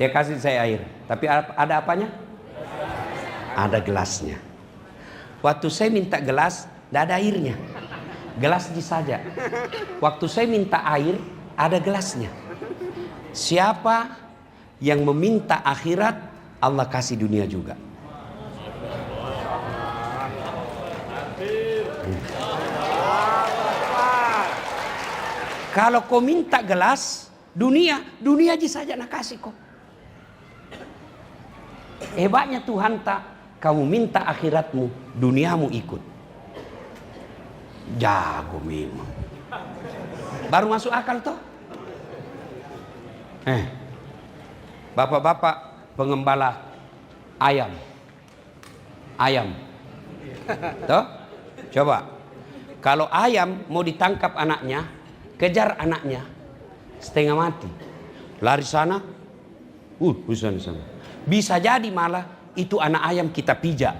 Dia kasih saya air. Tapi ada apanya? Ada gelasnya. Waktu saya minta gelas, tidak ada airnya. Gelasnya saja. Waktu saya minta air, ada gelasnya. Siapa yang meminta akhirat, Allah kasih dunia juga. Kalau kau minta gelas, dunia aja saja nak kasih kau. Hebatnya Tuhan tak, kamu minta akhiratmu, duniamu ikut. Jago memang. Baru masuk akal toh? Bapak-bapak pengembala ayam. Toh? Coba. Kalau ayam mau ditangkap anaknya, kejar anaknya setengah mati. Lari sana. Sana. Bisa jadi malah itu anak ayam kita pijak.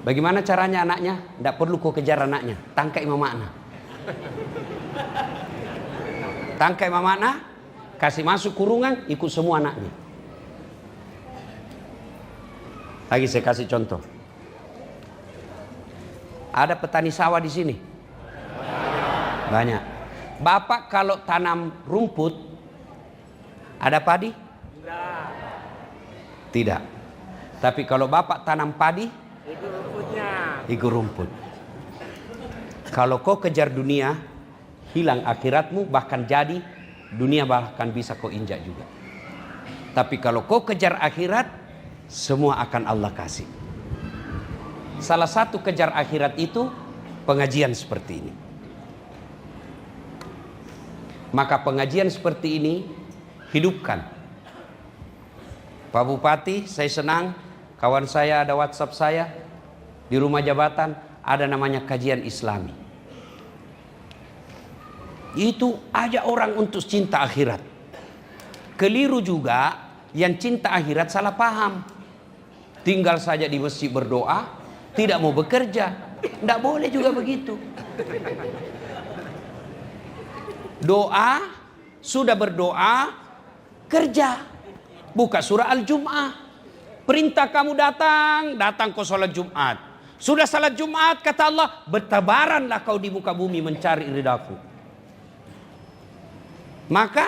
Bagaimana caranya anaknya? Tidak perlu kau kejar anaknya. Tangkai mamakna. Tangkai mamakna, kasih masuk kurungan, ikut semua anaknya. Lagi saya kasih contoh. Ada petani sawah di sini? Banyak. Bapak kalau tanam rumput, ada padi? Tidak. Tapi kalau Bapak tanam padi, ikut rumput. Kalau kau kejar dunia, hilang akhiratmu, bahkan jadi dunia bahkan bisa kau injak juga. Tapi kalau kau kejar akhirat, semua akan Allah kasih. Salah satu kejar akhirat itu pengajian seperti ini. Maka pengajian seperti ini hidupkan. Pak Bupati, saya senang kawan saya ada WhatsApp saya di rumah jabatan ada namanya kajian Islami. Itu aja orang untuk cinta akhirat. Keliru juga yang cinta akhirat salah paham. Tinggal saja di masjid berdoa, tidak mau bekerja. Tidak boleh juga begitu. Doa, sudah berdoa, kerja. Buka surah Al-Jum'ah. Perintah kamu datang kau sholat Jumat. Sudah salat Jumat, kata Allah, bertebaranlah kau di muka bumi mencari ridaku. Maka